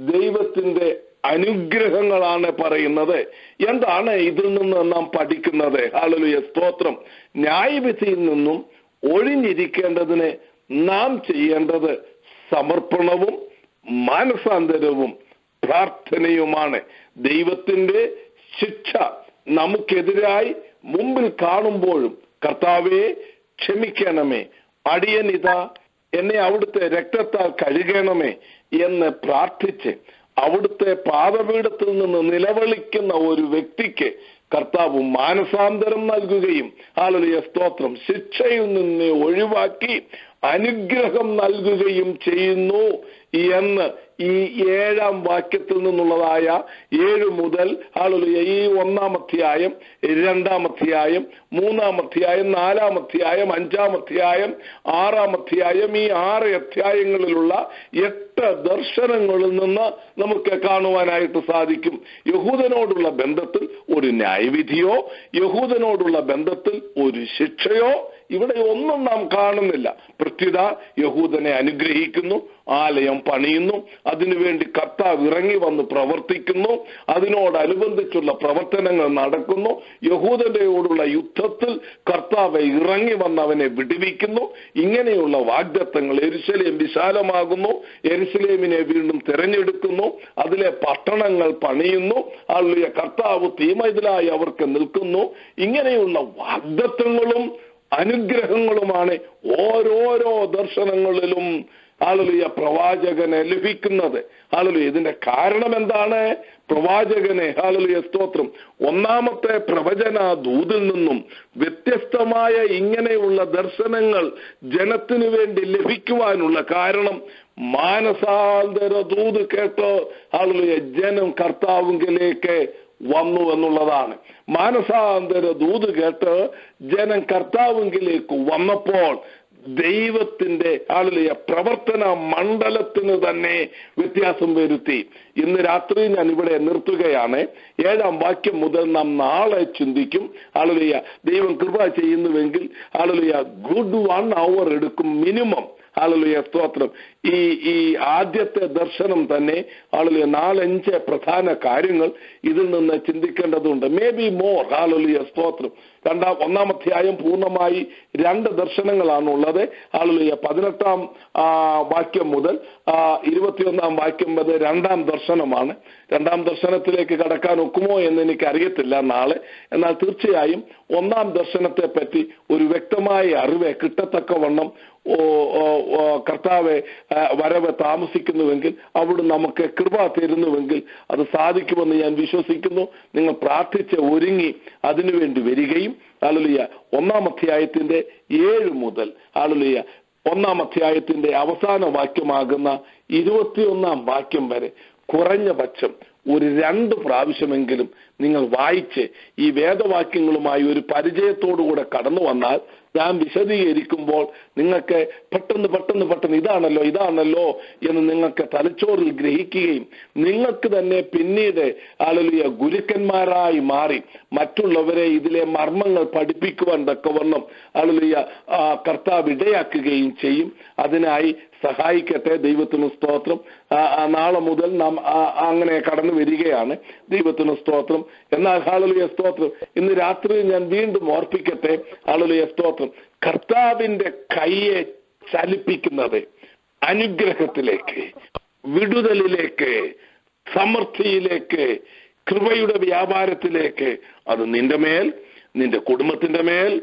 ദൈവത്തിന്റെ അനുഗ്രഹങ്ങളാണ് പറയുന്നത്. എന്താണ് ഇതിൽ നിന്ന് നാം പഠിക്കുന്നത്? ഹല്ലേലൂയ സ്തോത്രം, ന്യായവിധിയിൽ നിന്നും ഒഴിഞ്ഞിരിക്കേണ്ടതിന് നാം ചെയ്യേണ്ടത് സമർപ്പണവും മാനസാന്തരവും പ്രാർത്ഥനയുമാണ്. ദൈവത്തിന്റെ ശിക്ഷ നമുക്കെതിരായി മുമ്പിൽ കാണുമ്പോഴും കർത്താവേ ക്ഷമിക്കണമേ, അടിയനിതാ എന്നെ അവിടുത്തെ രക്തത്താൽ കഴുകണമേ എന്ന് പ്രാർത്ഥിച്ച് അവിടുത്തെ പാദപീഠത്തിൽ നിന്ന് നിലവിളിക്കുന്ന ഒരു വ്യക്തിക്ക് കർത്താവ് മാനസാന്തരം നൽകുകയും ഹല്ലേലൂയ സ്തോത്രം ശിക്ഷയിൽ നിന്ന് ഒഴിവാക്കി അനുഗ്രഹം നൽകുകയും ചെയ്യുന്നു എന്ന് ഈ 7-ാം വാക്യത്തിൽ നിന്നുള്ളതായ 7 മുതൽ ഹല്ലേലൂയ ഈ 1-ാം അധ്യായം, 2-ാം അധ്യായം, 3-ാം അധ്യായം, 4-ാം അധ്യായം, 5-ാം അധ്യായം, 6-ാം അധ്യായം, ഈ 6 അധ്യായങ്ങളിലുള്ള 8 ദർശനങ്ങളിൽ നിന്ന് നമുക്ക് കാണുവാനായിട്ട് സാധിക്കും. യഹൂദനോടുള്ള ബന്ധത്തിൽ ഒരു ന്യായവിധിയോ യഹൂദനോടുള്ള ബന്ധത്തിൽ ഒരു ശിക്ഷയോ ഇവിടെ ഒന്നും നാം കാണുന്നില്ല. പ്രത്യുത യഹൂദനെ അനുഗ്രഹിക്കുന്നു, ആലയം പണിയുന്നു, അതിനുവേണ്ടി കർത്താവ് ഇറങ്ങി വന്ന് പ്രവർത്തിക്കുന്നു, അതിനോടനുബന്ധിച്ചുള്ള പ്രവർത്തനങ്ങൾ നടക്കുന്നു. യഹൂദനോടുള്ള യുദ്ധത്തിൽ കർത്താവ് ഇറങ്ങി വന്ന് അവനെ വിടുവിക്കുന്നു. ഇങ്ങനെയുള്ള വാഗ്ദത്തങ്ങൾ, യെരൂശലേം വിശാലമാകുന്നു, യെരൂശലേമിനെ വീണ്ടും തിരഞ്ഞെടുക്കുന്നു, അതിലെ പട്ടണങ്ങൾ പണിയുന്നു, ഹല്ലേലൂയ കർത്താവ് തീമതിലായി അവർക്ക് നിൽക്കുന്നു. ഇങ്ങനെയുള്ള വാഗ്ദത്തങ്ങളും അനുഗ്രഹങ്ങളുമാണ് ഓരോരോ ദർശനങ്ങളിലും ഹല്ലേലൂയ പ്രവാചകനെ ലഭിക്കുന്നത്. ഹല്ലേലൂയ ഇതിന്റെ കാരണം എന്താണ്? പ്രവാചകനെ ഹല്ലേലൂയ സ്തോത്രം 1-ാമത്തെ പ്രവചന ദൂതിൽ നിന്നും വ്യത്യസ്തമായ ഇങ്ങനെയുള്ള ദർശനങ്ങൾ ജനത്തിനു വേണ്ടി ലഭിക്കുവാനുള്ള കാരണം മാനസാന്തര ദൂത് കേട്ട് ഹല്ലേലൂയ ജനം കർത്താവിലേക്ക് വന്നു എന്നുള്ളതാണ്. മാനസാന്തര ദൂത് കേട്ട് ജനം കർത്താവിലേക്ക് വന്നപ്പോൾ ദൈവത്തിന്റെ ഹല്ലേലൂയ പ്രവർത്തന മണ്ഡലത്തിന് തന്നെ വ്യത്യാസം വരുത്തി. ഇന്ന് രാത്രി ഞാൻ ഇവിടെ നിർത്തുകയാണ്. 7-ാം വാക്യം മുതൽ നാം നാളെ ചിന്തിക്കും. ഹല്ലേലൂയ ദൈവം കൃപ ചെയ്യുന്നുവെങ്കിൽ ഹല്ലേലൂയ ഗുഡ് 1 hour എടുക്കും മിനിമം. ഹല്ലേലൂയ സ്തോത്രം. ഈ ആദ്യത്തെ ദർശനം തന്നെ ഹല്ലേലൂയ 4-5 പ്രധാന കാര്യങ്ങൾ ഇതിൽ നിന്ന് ചിന്തിക്കേണ്ടതുണ്ട്. May be more. ഹല്ലേലൂയ സ്തോത്രം. 1-ാം അധ്യായം പൂർണ്ണമായി 2 ദർശനങ്ങളാണുള്ളത്. ഹല്ലേലൂയ 18-ാം വാക്യം മുതൽ 21-ാം വാക്യം വരെ 2-ാം ദർശനമാണ്. 2-ാം ദർശനത്തിലേക്ക് കടക്കാൻ ഒക്കുമോ എന്ന് എനിക്ക് അറിയത്തില്ല നാളെ. എന്നാൽ തീർച്ചയായും 1-ാം ദർശനത്തെ പറ്റി ഒരു വ്യക്തമായ അറിവ് കിട്ടത്തക്കവണ്ണം കർത്താവെ വരവ് താമസിക്കുന്നുവെങ്കിൽ, അവിടെ നമുക്ക് കൃപ തരുന്നുവെങ്കിൽ അത് സാധിക്കുമെന്ന് ഞാൻ വിശ്വസിക്കുന്നു. നിങ്ങൾ പ്രാർത്ഥിച്ച് ഒരുങ്ങി അതിനുവേണ്ടി വരികയും ഹല്ലേലൂയ 1-ാം അധ്യായത്തിന്റെ 7 മുതൽ ഹല്ലേലൂയ 1-ാം അധ്യായത്തിന്റെ അവസാന വാക്യമാകുന്ന 21-ാം വാക്യം വരെ കുറഞ്ഞ പക്ഷം ഒരു 2 പ്രാവശ്യമെങ്കിലും നിങ്ങൾ വായിച്ച് ഈ വേദവാക്യങ്ങളുമായി ഒരു പരിചയത്തോടുകൂടെ കടന്നു വന്നാൽ ഞാൻ വിശദീകരിക്കുമ്പോൾ നിങ്ങൾക്ക് പെട്ടെന്ന് ഇതാണല്ലോ എന്ന് നിങ്ങൾക്ക് തലച്ചോറിൽ ഗ്രഹിക്കുകയും നിങ്ങൾക്ക് തന്നെ പിന്നീട് ഹല്ലേലൂയ ഗുരുക്കന്മാരായി മാറി മറ്റുള്ളവരെ ഇതിലെ മർമ്മങ്ങൾ പഠിപ്പിക്കുവാൻ തക്കവണ്ണം ഹല്ലേലൂയ കർത്താവ് ഇടയാക്കുകയും ചെയ്യും. അതിനായി സഹായിക്കട്ടെ. ദൈവത്തിന് സ്തോത്രം. നാളെ മുതൽ നാം അങ്ങനെ കടന്നു വരികയാണ്. ദൈവത്തിന് സ്തോത്രം. എന്നാൽ ഹല്ലേലൂയ സ്തോത്രം, ഇന്ന് രാത്രി ഞാൻ വീണ്ടും ഓർപ്പിക്കട്ടെ. ഹല്ലേലൂയ സ്തോത്രം, കർത്താവിന്റെ കൈയെ ചലിപ്പിക്കുന്നത് അനുഗ്രഹത്തിലേക്ക്, വിടുതലിലേക്ക്, സമൃദ്ധിയിലേക്ക്, കൃപയുടെ വ്യാപാരത്തിലേക്ക്. അത് നിന്റെ മേൽ, നിന്റെ കുടുംബത്തിന്റെ മേൽ,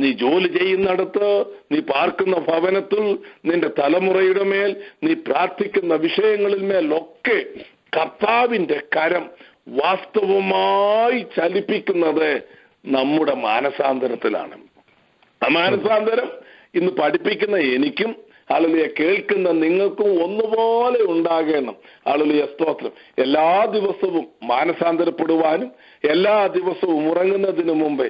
നീ ജോലി ചെയ്യുന്നിടത്ത്, നീ പാർക്കുന്ന ഭവനത്തിൽ, നിന്റെ തലമുറയുടെ മേൽ, നീ പ്രാർത്ഥിക്കുന്ന വിഷയങ്ങളിൽ മേലൊക്കെ കർത്താവിന്റെ കരം വാസ്തവമായി ചലിപ്പിക്കുന്നത് നമ്മുടെ മാനസാന്തരത്തിലാണ്. ആ മാനസാന്തരം ഇന്ന് പഠിപ്പിക്കുന്ന എനിക്കും ഹല്ലേലൂയ കേൾക്കുന്ന നിങ്ങൾക്കും ഒന്നുപോലെ ഉണ്ടാകണം. ഹല്ലേലൂയ സ്തോത്രം. എല്ലാ ദിവസവും മാനസാന്തരപ്പെടുവാനും എല്ലാ ദിവസവും ഉറങ്ങുന്നതിന് മുമ്പേ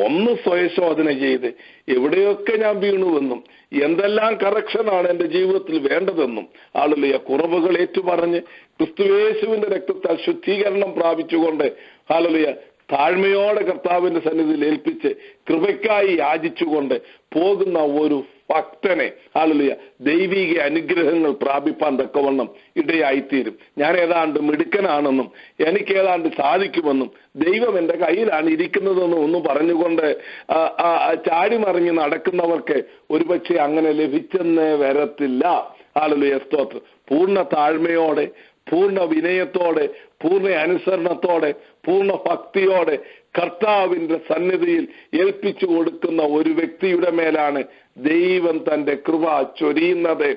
ഒന്ന് സ്വയശോധന ചെയ്ത് എവിടെയൊക്കെ ഞാൻ വീണുവെന്നും എന്തെല്ലാം കറക്ഷനാണ് എൻ്റെ ജീവിതത്തിൽ വേണ്ടതെന്നും ഹല്ലേലൂയ കുറവുകൾ ഏറ്റുപറഞ്ഞ് ക്രിസ്തുയേശുവിന്റെ രക്തത്താൽ ശുദ്ധീകരണം പ്രാപിച്ചുകൊണ്ട് ഹല്ലേലൂയ താഴ്മയോടെ കർത്താവിന്റെ സന്നിധിയിൽ ഏൽപ്പിച്ച് കൃപയ്ക്കായി യാചിച്ചുകൊണ്ട് പോകുന്ന ഒരു ഭക്തനെ ഹല്ലേലൂയ ദൈവിക അനുഗ്രഹങ്ങൾ പ്രാപിപ്പാൻ തക്കവണ്ണം ഇടയായിത്തീരും. ഞാൻ ഏതാണ്ട് മിടുക്കനാണെന്നും എനിക്ക് ഏതാണ്ട് സാധിക്കുമെന്നും ദൈവം എൻ്റെ കയ്യിലാണ് ഇരിക്കുന്നതെന്നും ഒന്നും പറഞ്ഞുകൊണ്ട് ചാടിമറിഞ്ഞ് നടക്കുന്നവർക്ക് ഒരുപക്ഷെ അങ്ങനെ ലഭിച്ചെന്നേ വരത്തില്ല. ഹല്ലേലൂയ സ്തോത്രം. പൂർണ്ണ താഴ്മയോടെ, പൂർണ്ണ വിനയത്തോടെ, പൂർണ്ണ അനുസരണത്തോടെ, പൂർണ്ണ ഭക്തിയോടെ കർത്താവിന്റെ സന്നിധിയിൽ ഏൽപ്പിച്ചു കൊടുക്കുന്ന ഒരു വ്യക്തിയുടെ മേലാണ് ദൈവം തന്റെ കൃപ ചൊരിയുന്നത്.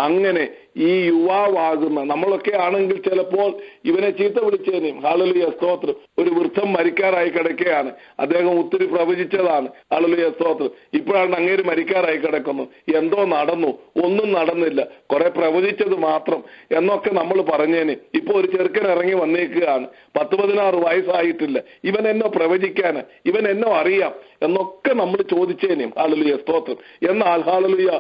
അങ്ങനെ ഈ യുവാവാകുന്ന നമ്മളൊക്കെ ആണെങ്കിൽ ചിലപ്പോൾ ഇവനെ ചീത്ത വിളിച്ചേനെയും. ഹല്ലേലൂയ സ്തോത്രം. ഒരു വൃദ്ധം മരിക്കാറായി കിടക്കുകയാണ്. അദ്ദേഹം ഒത്തിരി പ്രവചിച്ചതാണ്. ഹല്ലേലൂയ സ്തോത്രം. ഇപ്പോഴാണ് അങ്ങേര് മരിക്കാറായി കിടക്കുന്നു. എന്തോ നടന്നു? ഒന്നും നടന്നില്ല, കുറെ പ്രവചിച്ചത് മാത്രം എന്നൊക്കെ നമ്മൾ പറഞ്ഞേനെ. ഇപ്പൊ ഒരു ചെറുക്കൻ ഇറങ്ങി വന്നേക്കുകയാണ്. 10-16 വയസ്സായിട്ടില്ല. ഇവൻ എന്നോ പ്രവചിക്കാന്, ഇവൻ എന്നോ അറിയാം എന്നൊക്കെ നമ്മൾ ചോദിച്ചേനെയും. ഹല്ലേലൂയ സ്തോത്രം. എന്നാൽ ഹല്ലേലൂയ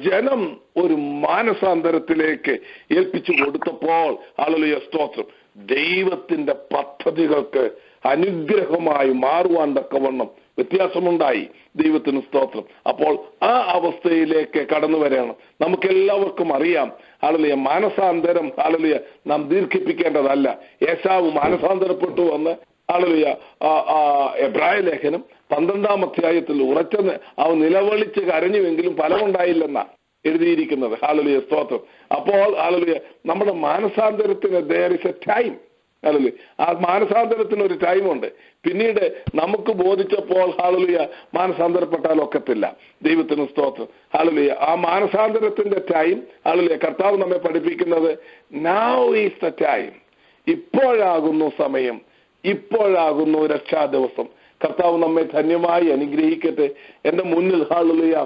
ജനം ഒരു മാനസാന്തരത്തിലേക്ക് ഏൽപ്പിച്ചു കൊടുത്തപ്പോൾ ഹല്ലേലൂയ സ്തോത്രം ദൈവത്തിന്റെ പദ്ധതികൾക്ക് അനുഗ്രഹമായി മാറുവാൻ തക്കവണ്ണം വ്യത്യാസമുണ്ടായി. ദൈവത്തിന് സ്തോത്രം. അപ്പോൾ ആ അവസ്ഥയിലേക്ക് കടന്നു വരണം. നമുക്കെല്ലാവർക്കും അറിയാം ഹല്ലേലൂയ മാനസാന്തരം ഹല്ലേലൂയ നാം ദീർഘിപ്പിക്കേണ്ടതല്ല. ഏശാവ് മാനസാന്തരപ്പെട്ടു എന്ന് ഹല്ലേലൂയ എബ്രായ ലേഖനം 12-ാം അധ്യായത്തിൽ ഉറച്ചെന്ന് അവൻ നിലവിളിച്ച് കരഞ്ഞുവെങ്കിലും ഫലമുണ്ടായില്ലെന്നാ എഴുതിയിരിക്കുന്നത്. ഹല്ലേലൂയ സ്തോത്രം. അപ്പോൾ ഹല്ലേലൂയ നമ്മുടെ മാനസാന്തരത്തിന് there is a time. Hallelujah ആ മാനസാന്തരത്തിന് ഒരു ടൈമുണ്ട്. പിന്നീട് നമുക്ക് ബോധിച്ചപ്പോൾ ഹല്ലേലൂയ മാനസാന്തരപ്പെട്ടാൽ ഒക്കത്തില്ല. ദൈവത്തിന് സ്തോത്രം. ഹല്ലേലൂയ ആ മാനസാന്തരത്തിന്റെ ടൈം ഹല്ലേലൂയ കർത്താവ് നമ്മെ പഠിപ്പിക്കുന്നത് now is the time. ഇപ്പോഴാകുന്നു സമയം, ഇപ്പോഴാകുന്നു രക്ഷാ ദിവസം. കർത്താവ് നമ്മെ ധന്യമായി അനുഗ്രഹിക്കട്ടെ. എൻ്റെ മുന്നിൽ ഹല്ലേലൂയ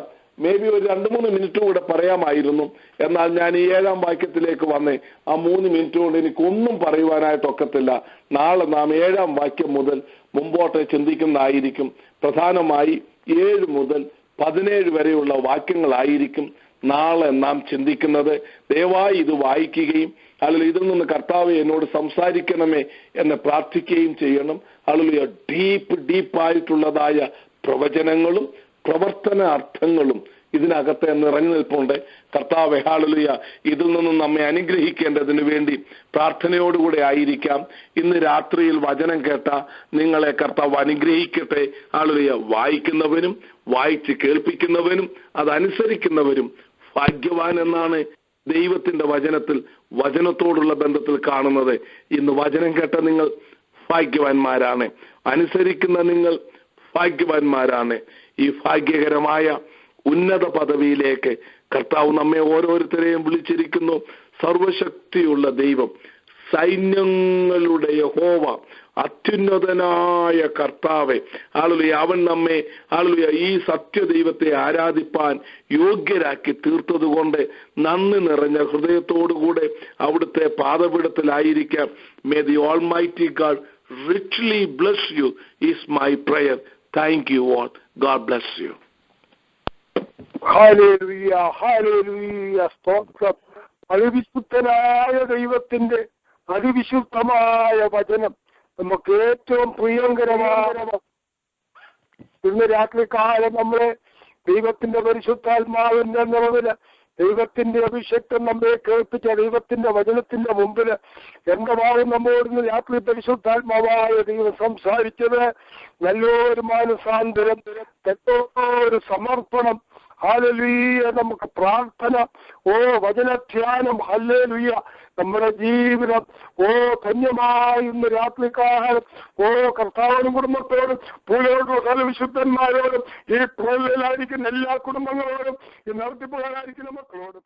മേ ബി ഒരു 2-3 മിനിറ്റ് കൂടെ പറയാമായിരുന്നു. എന്നാൽ ഞാൻ ഈ 7-ാം വാക്യത്തിലേക്ക് വന്നേ. ആ 3 മിനിറ്റ് കൊണ്ട് എനിക്കൊന്നും പറയുവാനായിട്ടൊക്കത്തില്ല. നാളെ നാം 7-ാം വാക്യം മുതൽ മുമ്പോട്ട് ചിന്തിക്കുന്നതായിരിക്കും. പ്രധാനമായി 7 മുതൽ 17 വരെയുള്ള വാക്യങ്ങളായിരിക്കും നാളെ നാം ചിന്തിക്കുന്നത്. ദയവായി ഇത് വായിക്കുകയും അല്ലെങ്കിൽ ഇതിൽ നിന്ന് കർത്താവെ എന്നോട് സംസാരിക്കണമേ എന്ന് പ്രാർത്ഥിക്കുകയും ചെയ്യണം. ഹല്ലേലൂയ ഡീപ്പായിട്ടുള്ളതായ പ്രവചനങ്ങളും പ്രവർത്തന അർത്ഥങ്ങളും ഇതിനകത്ത് നിറഞ്ഞു നിൽപ്പുണ്ട്. കർത്താവേ ഹല്ലേലൂയ ഇതിൽ നിന്നും നമ്മെ അനുഗ്രഹിക്കേണ്ടതിന് വേണ്ടി പ്രാർത്ഥനയോടുകൂടെ ആയിരിക്കാം. ഇന്ന് രാത്രിയിൽ വചനം കേട്ട നിങ്ങളെ കർത്താവ് അനുഗ്രഹിക്കട്ടെ. ഹല്ലേലൂയ വായിക്കുന്നവനും വായിച്ച് കേൾപ്പിക്കുന്നവനും അതനുസരിക്കുന്നവരും ഭാഗ്യവാൻ എന്നാണ് ദൈവത്തിന്റെ വചനത്തിൽ വചനത്തോടുള്ള ബന്ധത്തിൽ കാണുന്നത്. ഇന്ന് വചനം കേട്ട നിങ്ങൾ ഭാഗ്യവാന്മാരാണ്, അനുസരിക്കുന്ന നിങ്ങൾ ഭാഗ്യവാന്മാരാണ്. ഈ ഭാഗ്യകരമായ ഉന്നത പദവിയിലേക്ക് കർത്താവ് നമ്മെ ഓരോരുത്തരെയും വിളിച്ചിരിക്കുന്നു. സർവശക്തിയുള്ള ദൈവം, സൈന്യങ്ങളുടെ യഹോവ, അത്യുന്നതനായ കർത്താവെ ഹല്ലേലൂയ അവൻ നമ്മെ ഹല്ലേലൂയ ഈ സത്യദൈവത്തെ ആരാധിപ്പാൻ യോഗ്യരാക്കി തീർത്തതുകൊണ്ട് നന്ദി നിറഞ്ഞ ഹൃദയത്തോടുകൂടെ അവിടുത്തെ പാദപീഠത്തിലായിരിക്കാം. May the almighty God richly bless you is my prayer. Thank you all. God bless you. Hallelujah, hallelujah, സ്തോത്രം. അതിവിശുദ്ധനായ ദൈവത്തിന്റെ അതിവിശുദ്ധമായ വചനം നമുക്ക് ഏറ്റവും പ്രിയങ്കരമായ. ഇന്ന് രാത്രികാലം നമ്മളെ ദൈവത്തിന്റെ പരിശുദ്ധാത്മാവിന്റെ നിറവില് ദൈവത്തിന്റെ അഭിഷേകം നമ്മെ കേൾപ്പിച്ച ദൈവത്തിന്റെ വചനത്തിന്റെ മുമ്പിൽ എന്തുമാവും നമ്മോട് രാത്രി പരിശുദ്ധാത്മാവായ ദൈവം സംസാരിച്ചത് നല്ലൊരു മാനസാന്തരം, നല്ലൊരു സമർപ്പണം. ഹല്ലേലൂയ, നമുക്ക് പ്രാർത്ഥന, വചനധ്യാനം. ഹല്ലേലൂയ, നമ്മുടെ ജീവിതം ധന്യമായി ഇന്ന് രാത്രികാലം കർത്താവിനും കുടുംബത്തോടും ഭൂലോക സർവ്വവിശുദ്ധന്മാരോടും ഈ പ്രളയിലായിരിക്കുന്ന എല്ലാ കുടുംബങ്ങളോടും ഈ നടത്തിപ്പുകാരായിരിക്കുന്ന മക്കളോടും